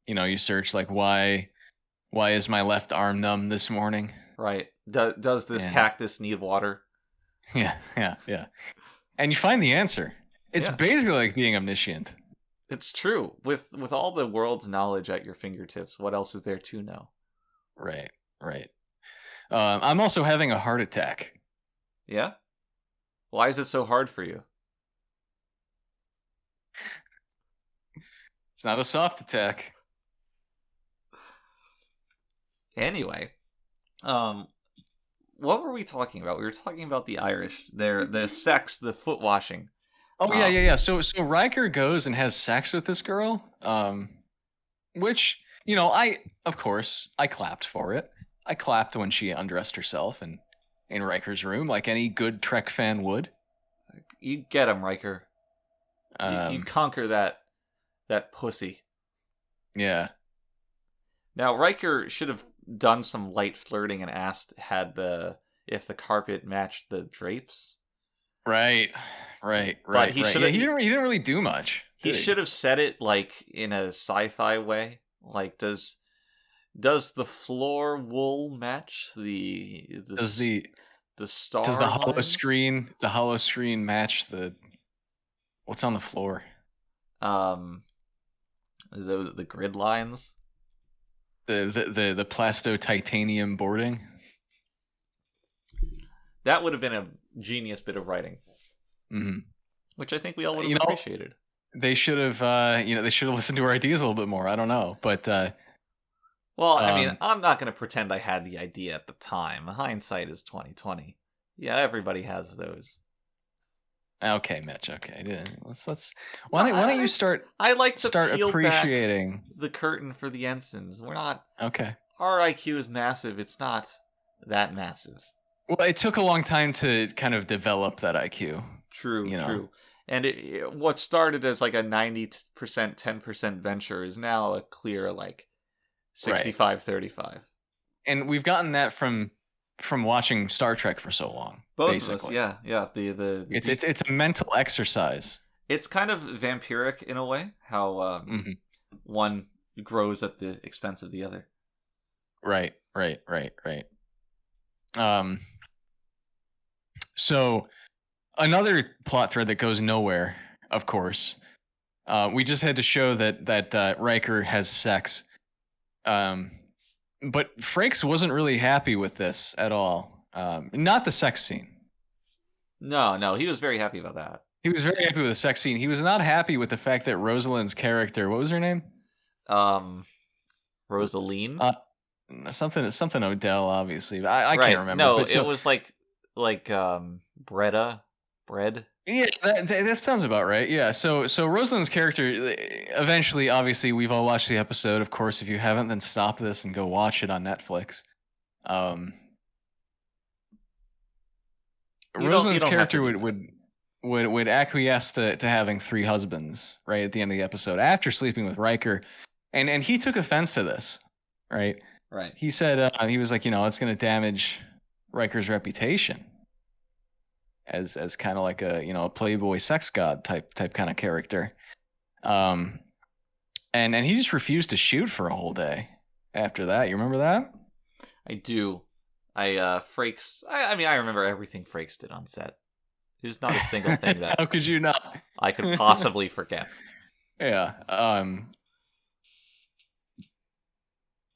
You search like why is my left arm numb this morning? Right. Does this cactus need water? Yeah. And you find the answer. It's basically like being omniscient. It's true. With all the world's knowledge at your fingertips, what else is there to know? Right. I'm also having a heart attack. Yeah? Why is it so hard for you? It's not a soft attack. Anyway, what were we talking about? We were talking about the Irish, the sex, the foot washing. Oh yeah. So Riker goes and has sex with this girl, which I clapped for it. I clapped when she undressed herself in Riker's room, like any good Trek fan would. You get him, Riker. You conquer that pussy. Yeah. Now Riker should have done some light flirting and asked if the carpet matched the drapes. Right. But he didn't really do much. He should have said it like in a sci-fi way. Like, does the floor wool match the star? Does the hollow lines? screen match the what's on the floor? The grid lines. The plasto titanium boarding. That would have been a genius bit of writing. Mm-hmm. Which I think we all would have appreciated. They should have, they should have listened to our ideas a little bit more. I don't know, but well, I mean, I'm not going to pretend I had the idea at the time. Hindsight is 20/20. Yeah, everybody has those. Okay, Mitch. Okay, let's. Why don't you start? I like to start peel appreciating back the curtain for the ensigns. We're not. Okay. Our IQ is massive. It's not that massive. Well, it took a long time to kind of develop that IQ. True. And what started as like a 90%, 10% venture is now a clear like 65-35. And we've gotten that from watching Star Trek for so long. Both basically. of us, yeah. It's a mental exercise. It's kind of vampiric in a way, how one grows at the expense of the other. Right. So another plot thread that goes nowhere, of course. We just had to show that Riker has sex. But Frakes wasn't really happy with this at all. Not the sex scene. No, he was very happy about that. He was very happy with the sex scene. He was not happy with the fact that Rosalind's character, what was her name? Rosaline? Something Odell, obviously. I can't remember. No, it was like Breda. Bread? Yeah, that sounds about right. Yeah, so Rosalind's character, eventually, obviously, we've all watched the episode. Of course, if you haven't, then stop this and go watch it on Netflix. Rosalind's character would acquiesce to having 3 husbands right at the end of the episode after sleeping with Riker, and he took offense to this, right? Right. He said he was like, it's going to damage Riker's reputation as kind of like a playboy sex god type kind of character, and he just refused to shoot for a whole day after that. You remember that? I do. Frakes. I mean, I remember everything Frakes did on set. There's not a single thing that. How could you not? I could possibly forget. Yeah.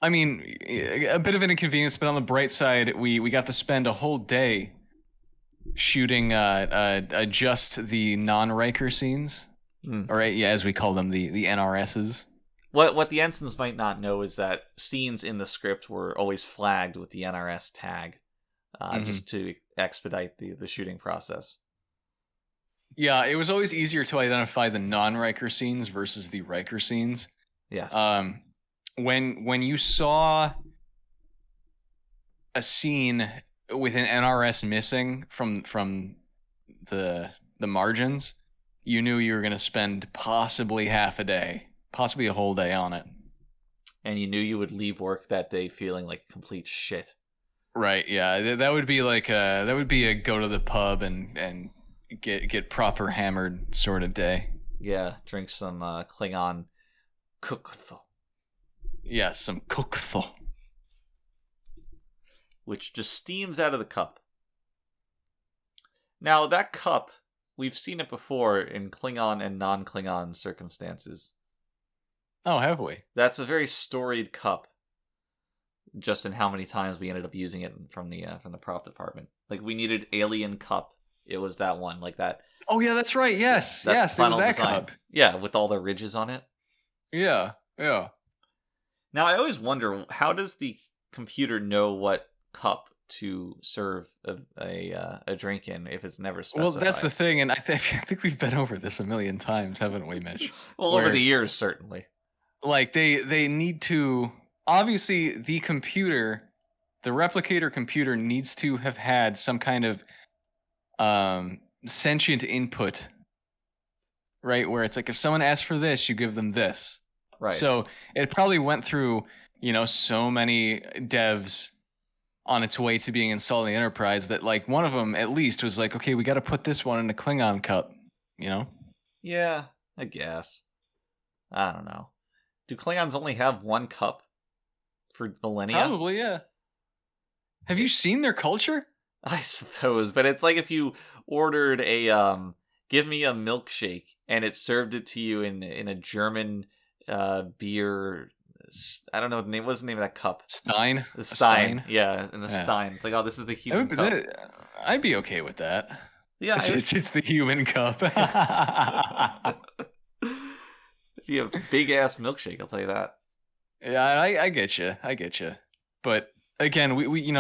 I mean, a bit of an inconvenience, but on the bright side, we got to spend a whole day shooting just the non-Riker scenes, or as we call them, the NRSs. What the ensigns might not know is that scenes in the script were always flagged with the NRS tag, just to expedite the shooting process. Yeah, it was always easier to identify the non-Riker scenes versus the Riker scenes. Yes. When you saw a scene with an NRS missing from the margins, you knew you were going to spend possibly half a day, possibly a whole day on it. And you knew you would leave work that day feeling like complete shit. Right, yeah. That would be like a go to the pub and get proper hammered sort of day. Yeah, drink some Klingon kuktho. Yeah, some kuktho. Which just steams out of the cup. Now, that cup, we've seen it before in Klingon and non-Klingon circumstances. Oh, have we? That's a very storied cup. just in how many times we ended up using it from the prop department. Like we needed alien cup. It was that one, like that. Oh yeah, that's right. Yes, that yes, it was that design. cup. Yeah, with all the ridges on it. Yeah. Now I always wonder, how does the computer know what cup to serve a drink in if it's never specified? Well, that's the thing, and I think we've been over this a million times, haven't we, Mitch? Well, over the years, certainly. Like they need to, obviously the computer, the replicator computer needs to have had some kind of sentient input, right? Where it's like if someone asks for this, you give them this. Right. So it probably went through, so many devs on its way to being installed in the Enterprise that like one of them at least was like, okay, we got to put this one in a Klingon cup, Yeah, I guess. I don't know. Do Klingons only have one cup for millennia? Probably, yeah. Have you seen their culture? I suppose, but it's like if you ordered a give me a milkshake and it served it to you in a German beer. I don't know the name. What's the name of that cup? Stein. The Stein. Yeah, in a Stein. It's like, oh, this is the human cup. I'd be okay with that. Yeah, it's the human cup. If you have a big ass milkshake, I'll tell you that. Yeah, I get you. But again, we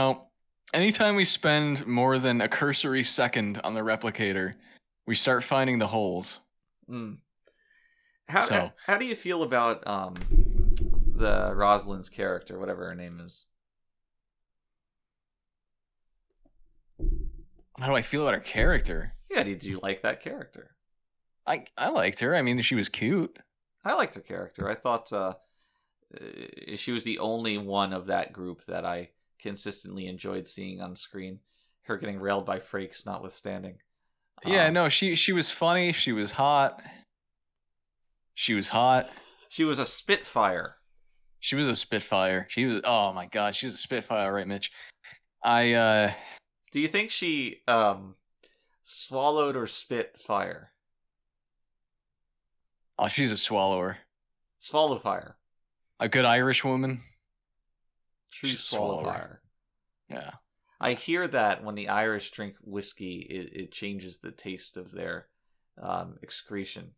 anytime we spend more than a cursory second on the replicator, we start finding the holes. How do you feel about the Rosalind's character, whatever her name is? How do I feel about her character? Yeah, did you like that character? I liked her. I mean, she was cute. I liked her character. I thought she was the only one of that group that I consistently enjoyed seeing on screen. Her getting railed by Frakes notwithstanding. Yeah, no, she was funny. She was hot. She was a Spitfire. She was a Spitfire. Oh my god, she was a Spitfire, right, Mitch? Do you think she swallowed or spit fire? Oh, she's a swallower. Swallow fire. A good Irish woman. True swallow fire. Yeah. I hear that when the Irish drink whiskey, it changes the taste of their excretion.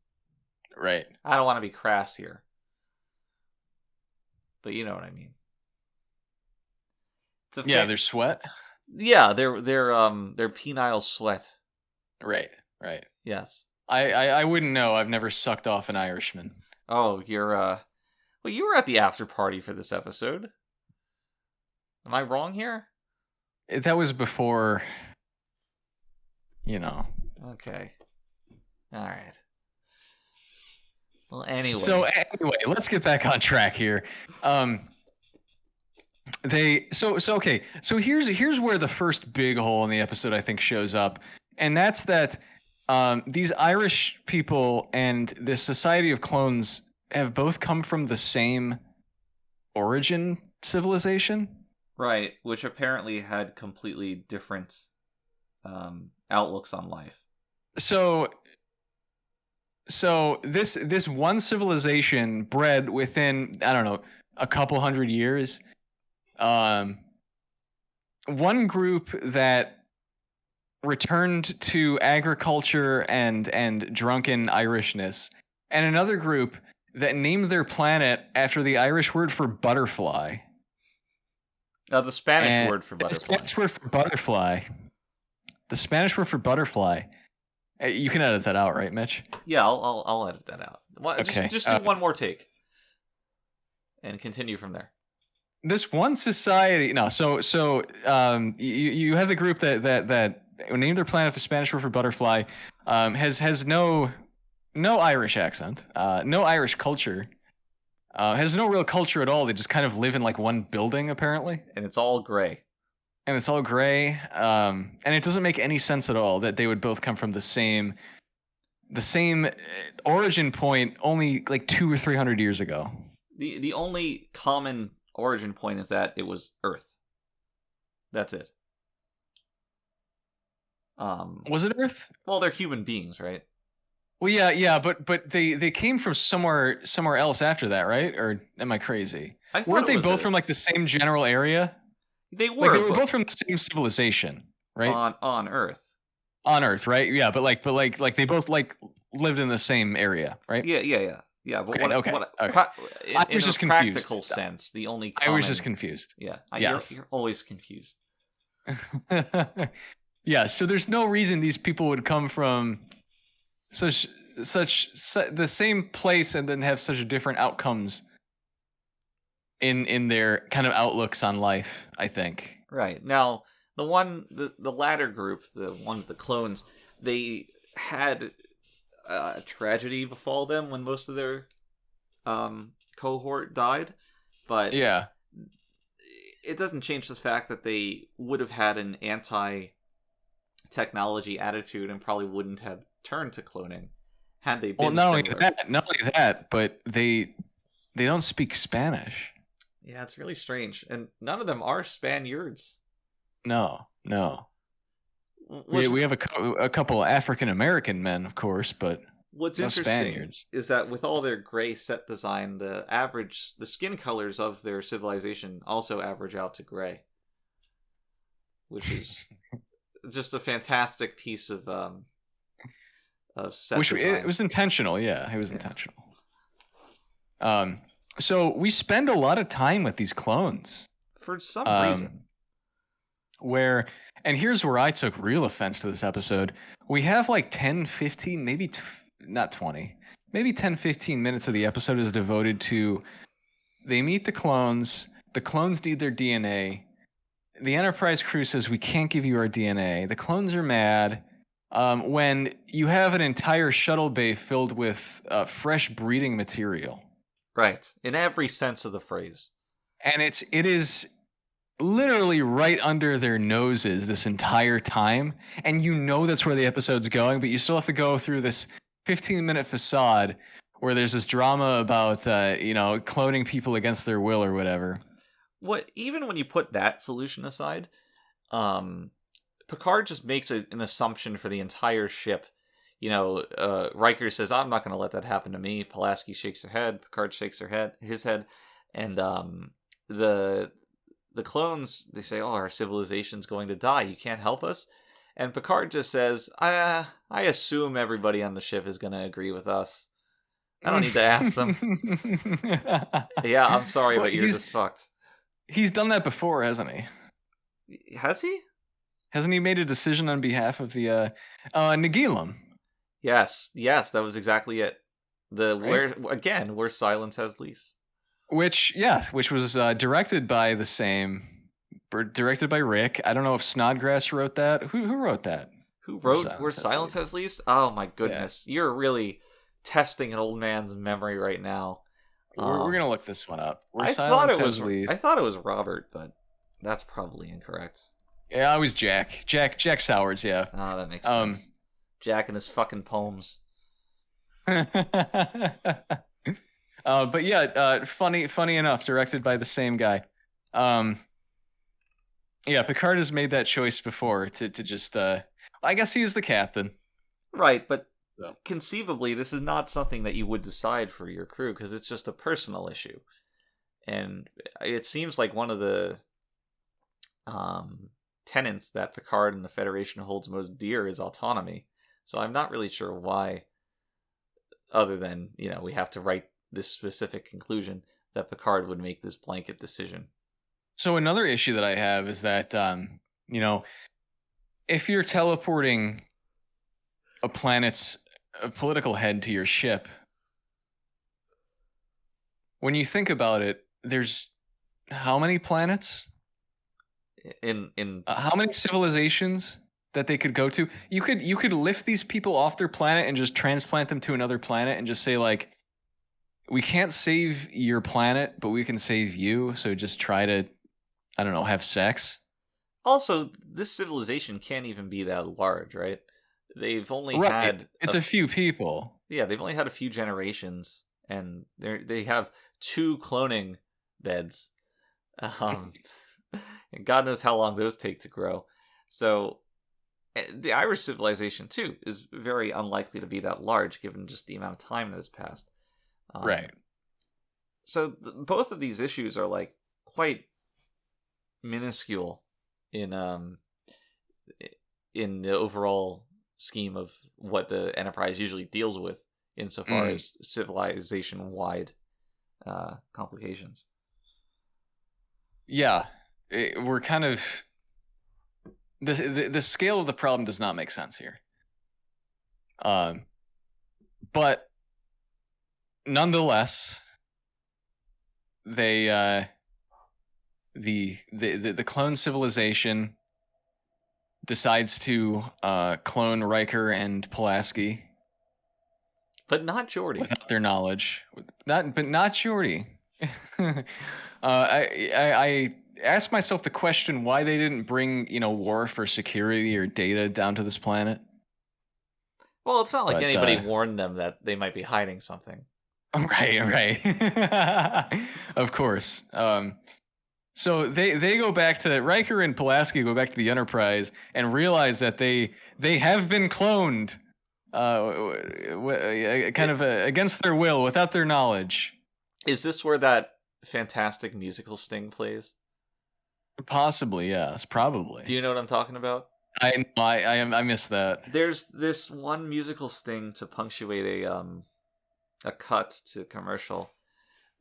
Right. I don't want to be crass here, but you know what I mean. Their sweat. Yeah, their penile sweat. Right. Yes. I wouldn't know. I've never sucked off an Irishman. Oh, you're well, you were at the after party for this episode. Am I wrong here? That was before, Okay. All right. Well, anyway. So let's get back on track here. Okay. So here's where the first big hole in the episode I think shows up, and that's that these Irish people and this Society of Clones have both come from the same origin civilization. Right, which apparently had completely different outlooks on life. So this one civilization bred within, I don't know, a couple hundred years. One group that returned to agriculture and drunken Irishness, and another group that named their planet after the Irish word for butterfly. The Spanish word for butterfly. The Spanish word for butterfly. The Spanish word for butterfly. You can edit that out, right, Mitch? Yeah, I'll edit that out. Okay. Just do one more take, and continue from there. This one society, you have the group that named their planet the Spanish word for butterfly, has no Irish accent, no Irish culture, has no real culture at all. They just kind of live in like one building apparently, and it's all gray. And it doesn't make any sense at all that they would both come from the same origin point, only like 200 or 300 years ago. The only common origin point is that it was Earth. That's it. Was it Earth? Well, they're human beings, right? Well, yeah, but they came from somewhere else after that, right? Or am I crazy? I thought Weren't it they was both from like the same general area? They Like they were, were but both from the same civilization, right? on Earth. On Earth, right? Yeah, but they both like lived in the same area, right? Yeah. But Okay. I in was a just confused. practical sense, the only I was just common confused. yeah, Yes. you're always confused. Yeah, so there's no reason these people would come from such the same place and then have such different outcomes in their kind of outlooks on life, I think. Right. Now, the latter group, the one with the clones, they had a tragedy befall them when most of their cohort died, but Yeah. it doesn't change the fact that they would have had an anti-technology attitude and probably wouldn't have turned to cloning had they been similar. Not only that, but they don't speak Spanish. Yeah, it's really strange, and none of them are Spaniards. No. We have a couple African American men, of course, but what's no interesting Spaniards. is that with all their gray set design, the skin colors of their civilization also average out to gray, which is just a fantastic piece of set design. It was intentional, yeah. It was intentional. So we spend a lot of time with these clones. For some reason. And here's where I took real offense to this episode. We have like 10, 15, maybe not 20, maybe 10, 15 minutes of the episode is devoted to they meet the clones need their DNA. The Enterprise crew says, we can't give you our DNA. The clones are mad. When you have an entire shuttle bay filled with fresh breeding material. Right. In every sense of the phrase. And it is literally right under their noses this entire time. And you know that's where the episode's going, but you still have to go through this 15-minute facade where there's this drama about, cloning people against their will or whatever. Even when you put that solution aside, Picard just makes an assumption for the entire ship. Riker says, I'm not going to let that happen to me. Pulaski shakes her head. Picard shakes his head. And the clones, they say, our civilization's going to die. You can't help us. And Picard just says, I assume everybody on the ship is going to agree with us. I don't need to ask them. Yeah, I'm sorry, but you're just fucked. He's done that before, hasn't he? Has he? Hasn't he made a decision on behalf of the Nagilum? Yes, that was exactly it. Where silence has lease. Which was directed by directed by Rick. I don't know if Snodgrass wrote that. Who wrote that? Who wrote Where Silence Has Lease? Oh my goodness, yeah. You're really testing an old man's memory right now. We're gonna look this one up. I thought it was Robert, but that's probably incorrect. Yeah, I was Jack Sowards. Yeah. Oh, that makes sense. Jack and his fucking poems. But yeah, funny enough, directed by the same guy. Yeah, Picard has made that choice before to just. I guess he is the captain. Right, but conceivably, this is not something that you would decide for your crew because it's just a personal issue, and it seems like one of the tenets that Picard and the Federation holds most dear is autonomy. So I'm not really sure why, other than, we have to write this specific conclusion, that Picard would make this blanket decision. So another issue that I have is that, if you're teleporting a planet's political head to your ship, when you think about it, there's how many planets? In how many civilizations that they could go to? You could lift these people off their planet and just transplant them to another planet and just say, like, we can't save your planet, but we can save you, so just try to, I don't know, have sex. Also, this civilization can't even be that large, right? They've only had a few people. Yeah, they've only had a few generations, and they have 2 cloning beds. And God knows how long those take to grow. So the Irish civilization too is very unlikely to be that large, given just the amount of time that has passed. Right. So both of these issues are like quite minuscule in the overall scheme of what the Enterprise usually deals with, insofar as civilization-wide complications. Yeah, we're kind of the scale of the problem does not make sense here. But nonetheless, they the clone civilization decides to clone Riker and Pulaski, but not Geordi, without their knowledge. Not Geordi. I asked myself the question why they didn't bring Worf or security or Data down to this planet. Well, it's not like anybody warned them that they might be hiding something. Right. Of course. So they go back to Riker and Pulaski go back to the Enterprise and realize that they have been cloned, kind of against their will, without their knowledge. Is this where that fantastic musical sting plays? Possibly, yes. Probably. Do you know what I'm talking about? I missed that. There's this one musical sting to punctuate a cut to commercial,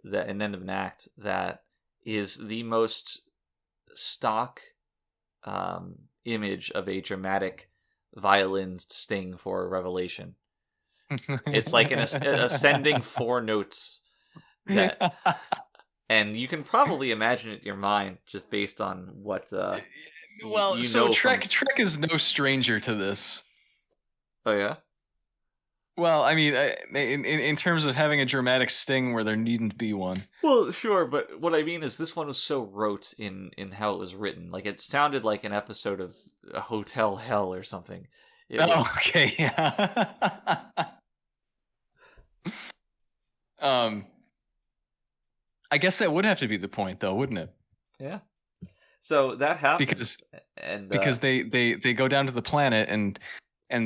that an end of an act, that is the most stock image of a dramatic violin sting for a revelation. It's like an ascending 4 notes that, and you can probably imagine it in your mind just based on what well, so Trek is no stranger to this. Oh yeah? Well, I mean, in terms of having a dramatic sting where there needn't be one. Well, sure, but what I mean is this one was so rote in how it was written. Like, it sounded like an episode of Hotel Hell or something. Okay, yeah. I guess that would have to be the point, though, wouldn't it? Yeah. So that happens, because they go down to the planet and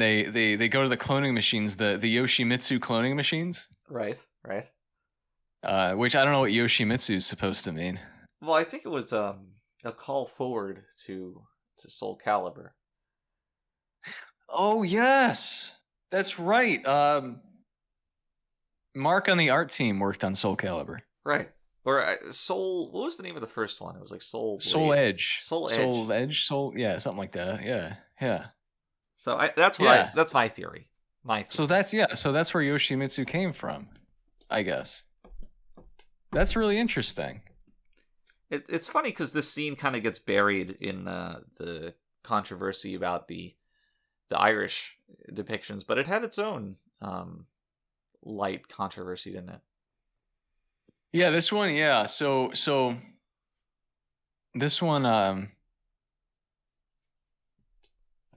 they go to the cloning machines, the Yoshimitsu cloning machines. Right. Which I don't know what Yoshimitsu is supposed to mean. Well, I think it was a call forward to Soul Calibur. Oh yes, that's right. Mark on the art team worked on Soul Calibur. Right. Or Soul. What was the name of the first one? It was like Soul Blade. Soul Edge. Yeah, something like that. Yeah. So that's my theory. So that's where Yoshimitsu came from, I guess. That's really interesting. It's funny because this scene kind of gets buried in the controversy about the Irish depictions, but it had its own light controversy, didn't it? Yeah, this one, yeah. So this one,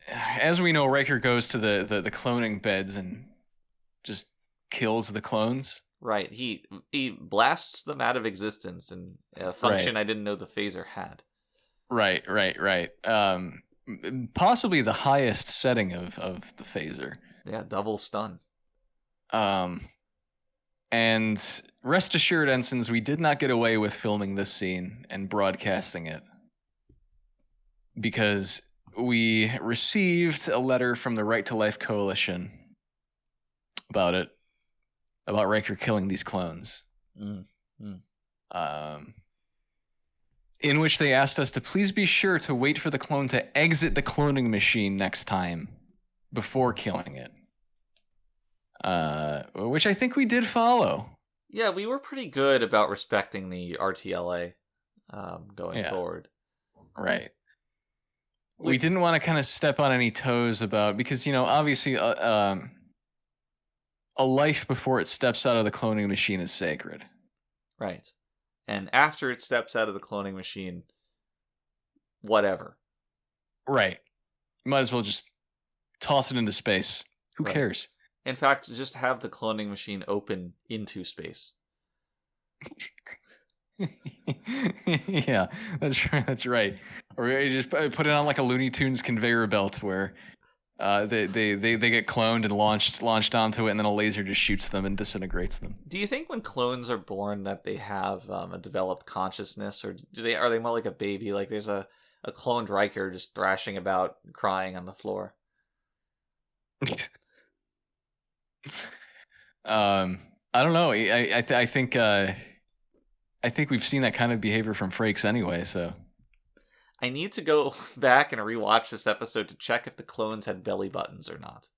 as we know, Riker goes to the cloning beds and just kills the clones. Right. He blasts them out of existence in a function I didn't know the phaser had. Right. Possibly the highest setting of the phaser. Yeah, double stun. And rest assured, ensigns, we did not get away with filming this scene and broadcasting it, because we received a letter from the Right to Life Coalition about Riker killing these clones. In which they asked us to please be sure to wait for the clone to exit the cloning machine next time before killing it. Which I think we did follow. Yeah, we were pretty good about respecting the RTLA going forward. Right. We didn't want to kind of step on any toes because, obviously a life before it steps out of the cloning machine is sacred. Right. And after it steps out of the cloning machine, whatever. Right. You might as well just toss it into space. Who cares? In fact, just have the cloning machine open into space. Yeah, that's right. Or you just put it on like a Looney Tunes conveyor belt where They get cloned and launched onto it, and then a laser just shoots them and disintegrates them. Do you think when clones are born that they have a developed consciousness, or are they more like a baby? Like there's a cloned Riker just thrashing about, crying on the floor. I don't know. I think we've seen that kind of behavior from Frakes anyway. So I need to go back and rewatch this episode to check if the clones had belly buttons or not.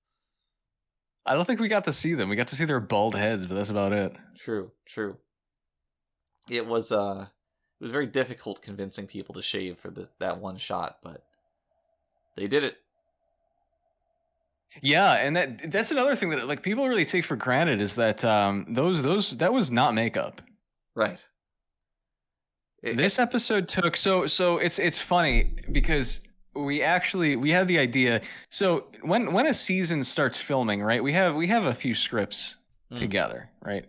I don't think we got to see them. We got to see their bald heads, but that's about it. True. It was very difficult convincing people to shave for that one shot, but they did it. Yeah, and that's another thing that like people really take for granted is that that was not makeup. Right. This episode took so it's funny because we had the idea. So when a season starts filming, right? We have a few scripts together, right?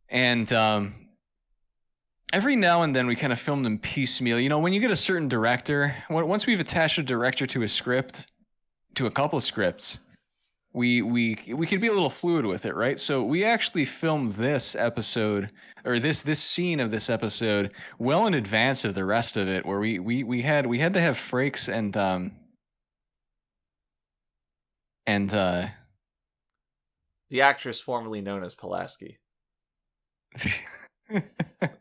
And every now and then we kind of film them piecemeal. You know, when you get a certain director, once we've attached a director to a script, to a couple of scripts, we could be a little fluid with it, right? So we actually filmed this episode or this scene of this episode well in advance of the rest of it, where we had to have Frakes and the actress formerly known as Pulaski,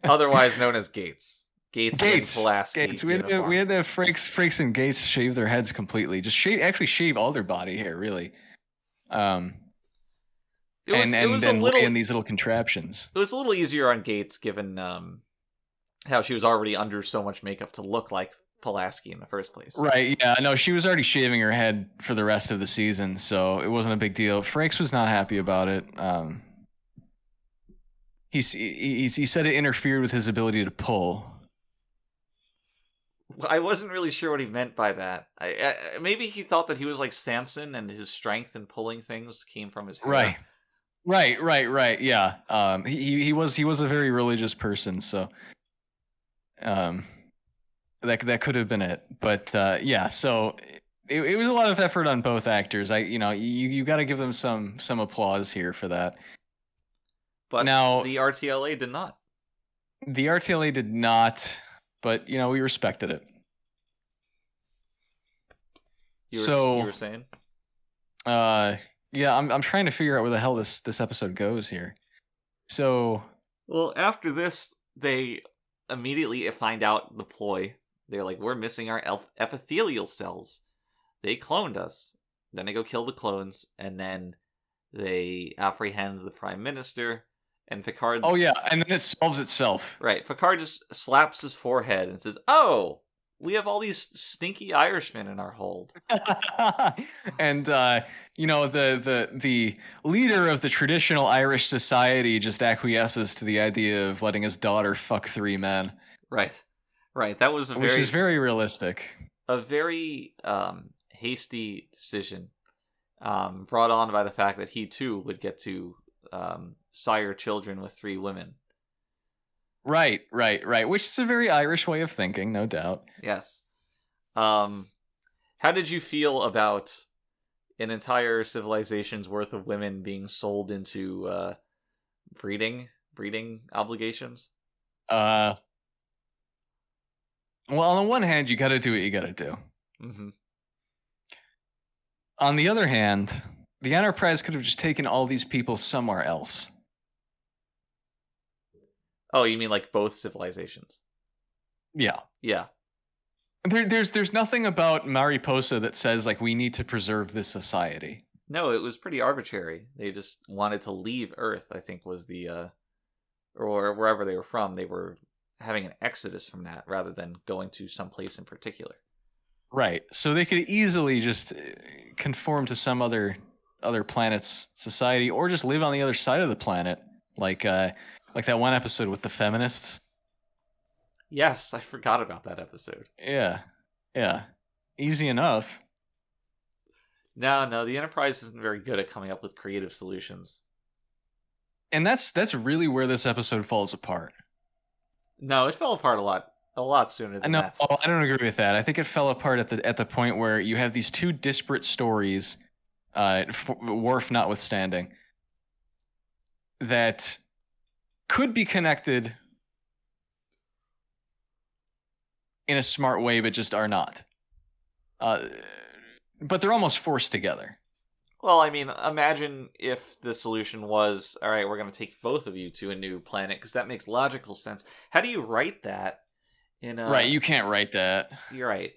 otherwise known as Gates. Gates and Pulaski. Gates. We had to have Frakes and Gates shave their heads completely. Just shave all their body hair, really. And these little contraptions. It was a little easier on Gates, given how she was already under so much makeup to look like Pulaski in the first place. Right? Yeah. No, she was already shaving her head for the rest of the season, so it wasn't a big deal. Frakes was not happy about it. He said it interfered with his ability to pull. I wasn't really sure what he meant by that. Maybe he thought that he was like Samson and his strength in pulling things came from his hair. Right. Yeah. He was a very religious person, so that could have been it. But yeah, so it was a lot of effort on both actors. You got to give them some applause here for that. But now the RTLA did not. The RTLA did not. But we respected it. You were saying? Yeah, I'm trying to figure out where the hell this episode goes here. So, well, after this, they immediately find out the ploy. They're like, "We're missing our epithelial cells. They cloned us." Then they go kill the clones, and then they apprehend the Prime Minister. And Picard... Oh, yeah, and then it solves itself. Right. Picard just slaps his forehead and says, "Oh, we have all these stinky Irishmen in our hold." And, the leader of the traditional Irish society just acquiesces to the idea of letting his daughter fuck 3 men. Right. That was which is very realistic. A very hasty decision brought on by the fact that he, too, would get to... sire children with 3 women. Right. Which is a very Irish way of thinking, no doubt. Yes. How did you feel about an entire civilization's worth of women being sold into breeding obligations? Well, on the one hand, you got to do what you got to do. Mm-hmm. On the other hand, the Enterprise could have just taken all these people somewhere else. Oh, you mean like both civilizations? Yeah. There's nothing about Mariposa that says like we need to preserve this society. No, it was pretty arbitrary. They just wanted to leave Earth, I think was the or wherever they were from. They were having an exodus from that rather than going to some place in particular. Right. So they could easily just conform to some other planet's society or just live on the other side of the planet, like that one episode with the feminists. Yes, I forgot about that episode. Yeah. Easy enough. No, the Enterprise isn't very good at coming up with creative solutions. And that's really where this episode falls apart. No, it fell apart a a lot sooner than No, that. I don't agree with that. I think it fell apart at the point where you have these two disparate stories, Worf notwithstanding, that could be connected in a smart way, but just are not. But they're almost forced together. Well, I mean, imagine if the solution was, all right, we're going to take both of you to a new planet, because that makes logical sense. How do you write that? Right, you can't write that. You're right,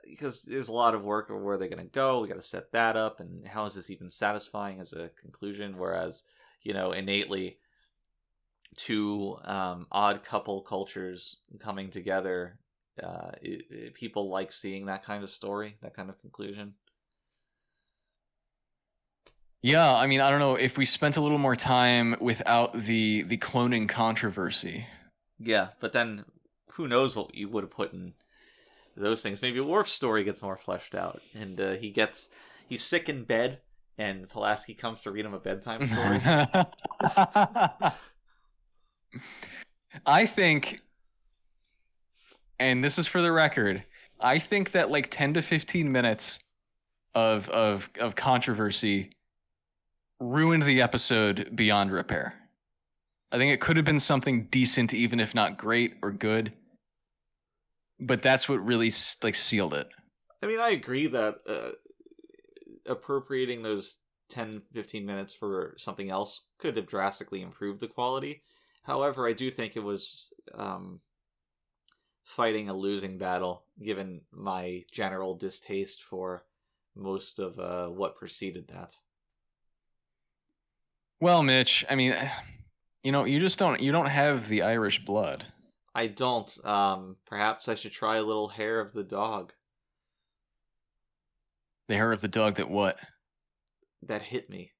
because there's a lot of work of where they're going to go. We got to set that up, and how is this even satisfying as a conclusion? Whereas, innately, two odd couple cultures coming together, people like seeing that kind of story, that kind of conclusion. Yeah, I mean, I don't know if we spent a little more time without the cloning controversy. Yeah, but then who knows what you would have put in those things. Maybe Worf's story gets more fleshed out, and he's sick in bed, and Pulaski comes to read him a bedtime story. I think, and this is for the record, I think that like 10 to 15 minutes of controversy ruined the episode beyond repair. I think it could have been something decent, even if not great or good. But that's what really sealed it. I mean, I agree that appropriating those 10, 15 minutes for something else could have drastically improved the quality. However, I do think it was fighting a losing battle, given my general distaste for most of what preceded that. Well, Mitch, I mean, you don't have the Irish blood. I don't. Perhaps I should try a little hair of the dog. The hair of the dog that what? That hit me.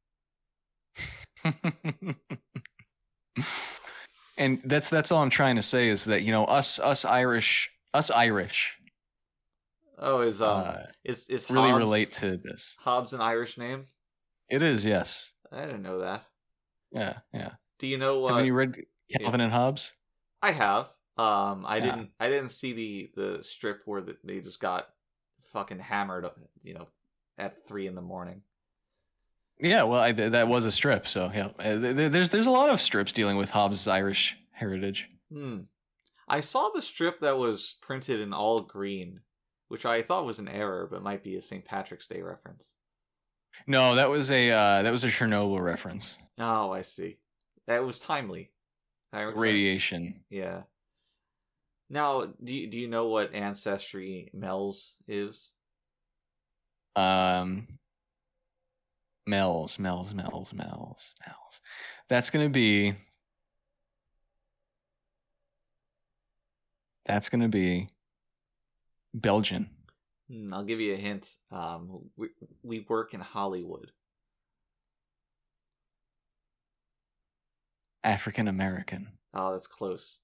And that's all I'm trying to say is that, us Irish. Oh, is really Hobbs, relate to this. Hobbs an Irish name? It is, yes. I didn't know that. Yeah. Do you know? Have you read Calvin and Hobbes? I have. I didn't see the strip where they just got fucking hammered, at 3 a.m. Yeah, well, that was a strip. So yeah, there's a lot of strips dealing with Hobbes' Irish heritage. I saw the strip that was printed in all green, which I thought was an error, but might be a St. Patrick's Day reference. No, that was a Chernobyl reference. Oh, I see. That was timely. Radiation. Yeah. Now, do you know what Ancestry Mel's is? Mel's. That's gonna be Belgian. I'll give you a hint. We work in Hollywood. African American. Oh, that's close.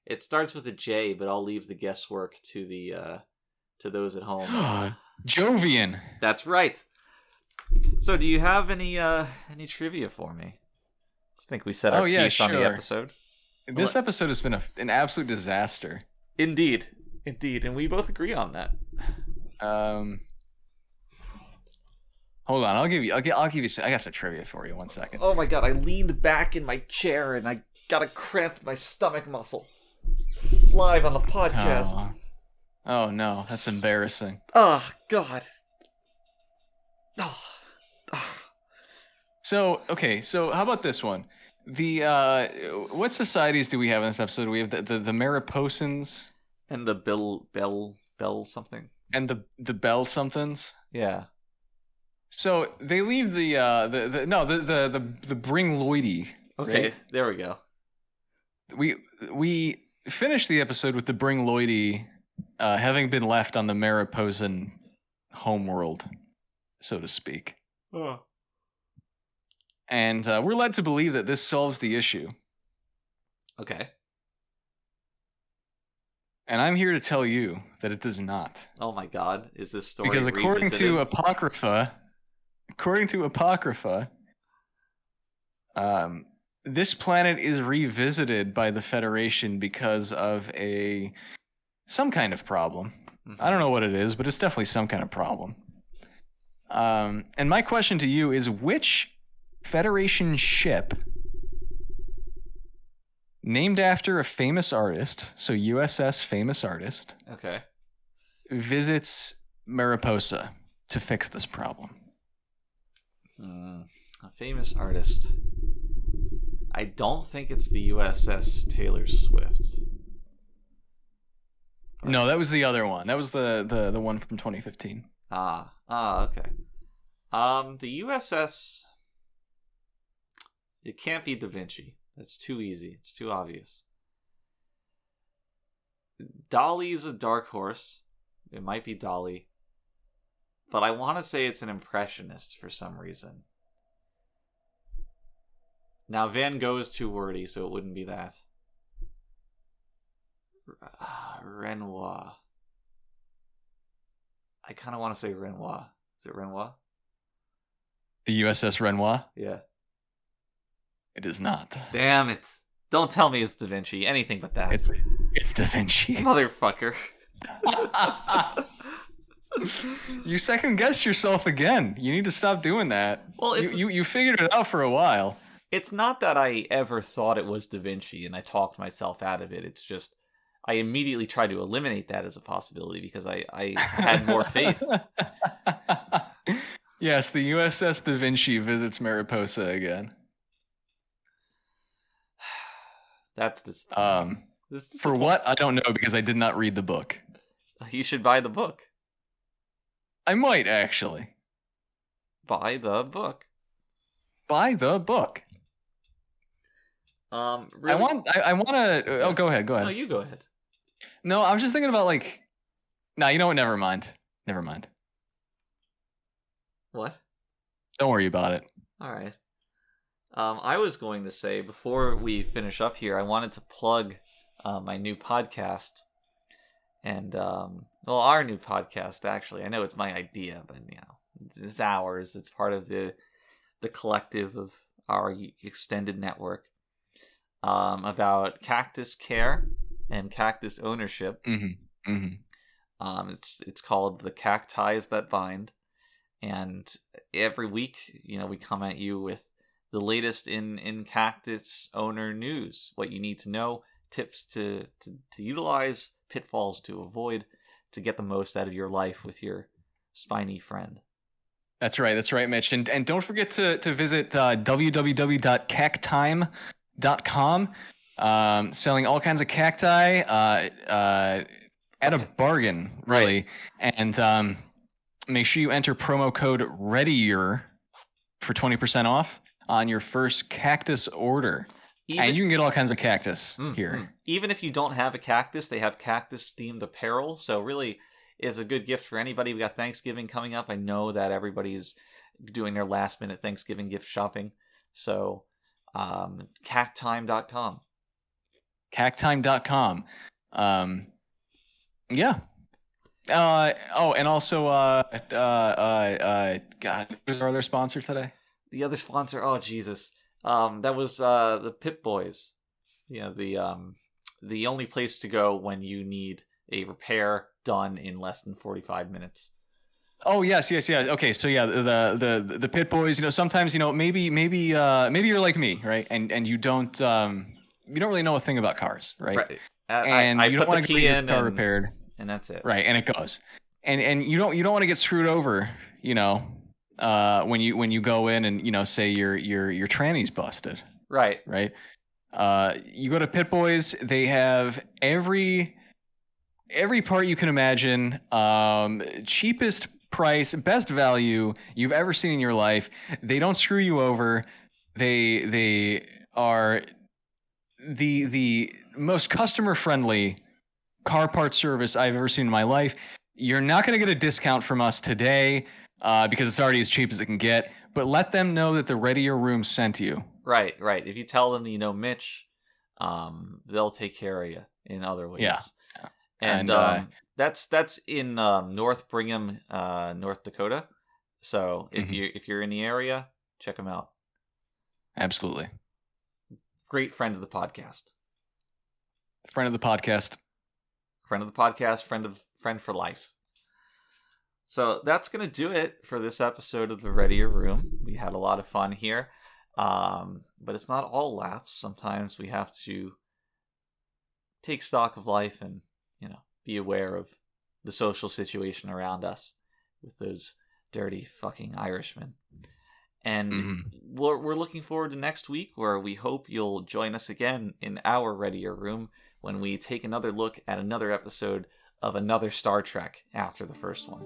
It starts with a J, but I'll leave the guesswork to those at home. Jovian. That's right. So, do you have any trivia for me? I think we set our piece on the episode. This episode has been an absolute disaster. Indeed, and we both agree on that. Hold on, I'll give you. I got some trivia for you. 1 second. Oh my god! I leaned back in my chair and I got a cramp in my stomach muscle. Live on the podcast. Oh no, that's embarrassing. Oh god. Oh. So how about this one? The what societies do we have in this episode? We have the Mariposans and the Bell something. And the Bell somethings. Yeah. So they leave the Bringloidy. Okay, right? There we go. We finished the episode with the Bringloidy having been left on the Mariposan homeworld, so to speak. Oh. And we're led to believe that this solves the issue. Okay. And I'm here to tell you that it does not. Oh my god, is this story because according to Apocrypha, this planet is revisited by the Federation because of some kind of problem. Mm-hmm. I don't know what it is, but it's definitely some kind of problem. And my question to you is, which Federation ship named after a famous artist, so USS famous artist, Okay. visits Mariposa to fix this problem? A famous artist. I don't think it's the USS Taylor Swift. No, that was the other one. That was the one from 2015. Okay. The USS. It can't be Da Vinci. That's too easy. It's too obvious. Dolly's a dark horse. It might be Dolly. But I want to say it's an impressionist for some reason. Now, Van Gogh is too wordy, so it wouldn't be that. Renoir. I kind of want to say Renoir. Is it Renoir? The USS Renoir? Yeah. It is not. Damn it. Don't tell me it's Da Vinci. Anything but that. It's Da Vinci. Motherfucker. You second guess yourself again. You need to stop doing that. Well, you figured it out for a while. It's not that I ever thought it was Da Vinci and I talked myself out of it. It's just I immediately tried to eliminate that as a possibility because I had more faith. Yes, the USS Da Vinci visits Mariposa again. That's this. For what? I don't know because I did not read the book. You should buy the book. I might actually. Buy the book. Buy the book. Really? I want to. Oh, go ahead. No, you go ahead. No, I was just thinking about like. Nah, you know what? Never mind. What? Don't worry about it. All right. I was going to say before we finish up here, I wanted to plug my new podcast, and our new podcast actually. I know it's my idea, but it's ours. It's part of the collective of our extended network about cactus care and cactus ownership. Mm-hmm. Mm-hmm. It's called The Cacti's That Bind, and every week, we come at you with the latest in cactus owner news, what you need to know, tips to utilize, pitfalls to avoid, to get the most out of your life with your spiny friend. That's right, Mitch. And don't forget to visit www.cactime.com, selling all kinds of cacti at a bargain, really. Right. And make sure you enter promo code Readier for 20% off on your first cactus order. And you can get all kinds of cactus here. Even if you don't have a cactus, they have cactus-themed apparel. So really, it's a good gift for anybody. We got Thanksgiving coming up. I know that everybody's doing their last-minute Thanksgiving gift shopping. So, cactime.com. Cactime.com. Yeah. And also, God, who's our other sponsor today? The other sponsor, oh Jesus, that was the Pip Boys. The only place to go when you need a repair done in less than 45 minutes. Oh yes. Okay, so yeah, the Pit Boys. Sometimes maybe you're like me, right? And you don't really know a thing about cars, right? Right. And I you put don't want the to key get your in car repaired, and that's it. Right, and it goes. And you don't want to get screwed over, when you go in and say your tranny's busted. Right. You go to Pit Boys, they have every part you can imagine, cheapest price, best value you've ever seen in your life. They don't screw you over. They are the most customer friendly car part service I've ever seen in my life. You're not going to get a discount from us today because it's already as cheap as it can get, but let them know that the Readier Room sent you. Right. If you tell them Mitch, they'll take care of you in other ways. Yeah. And that's in North Brigham, North Dakota. So if you're in the area, check them out. Absolutely. great friend of the podcast. Friend of the podcast. Friend of the podcast, friend for life. So that's going to do it for this episode of the Readier Room. We had a lot of fun here. But it's not all laughs. Sometimes we have to take stock of life and, be aware of the social situation around us with those dirty fucking Irishmen. And we're looking forward to next week, where we hope you'll join us again in our Readier Room when we take another look at another episode of another Star Trek after the first one.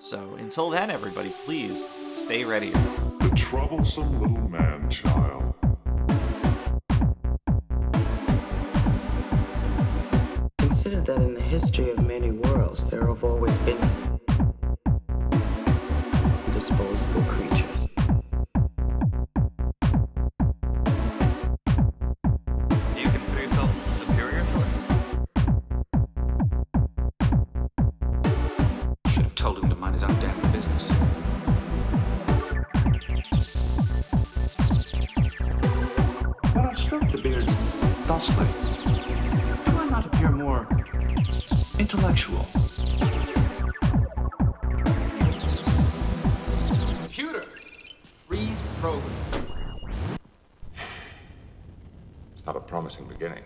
So until then, everybody, please stay ready. The troublesome little man-child. Consider that in the history of many worlds, there have always been disposable creatures. Do you consider yourself superior to us? Should have told him to mind his own damn business. But I stroked the beard thusly. Do I not appear more intellectual? Computer! Freeze program. It's not a promising beginning.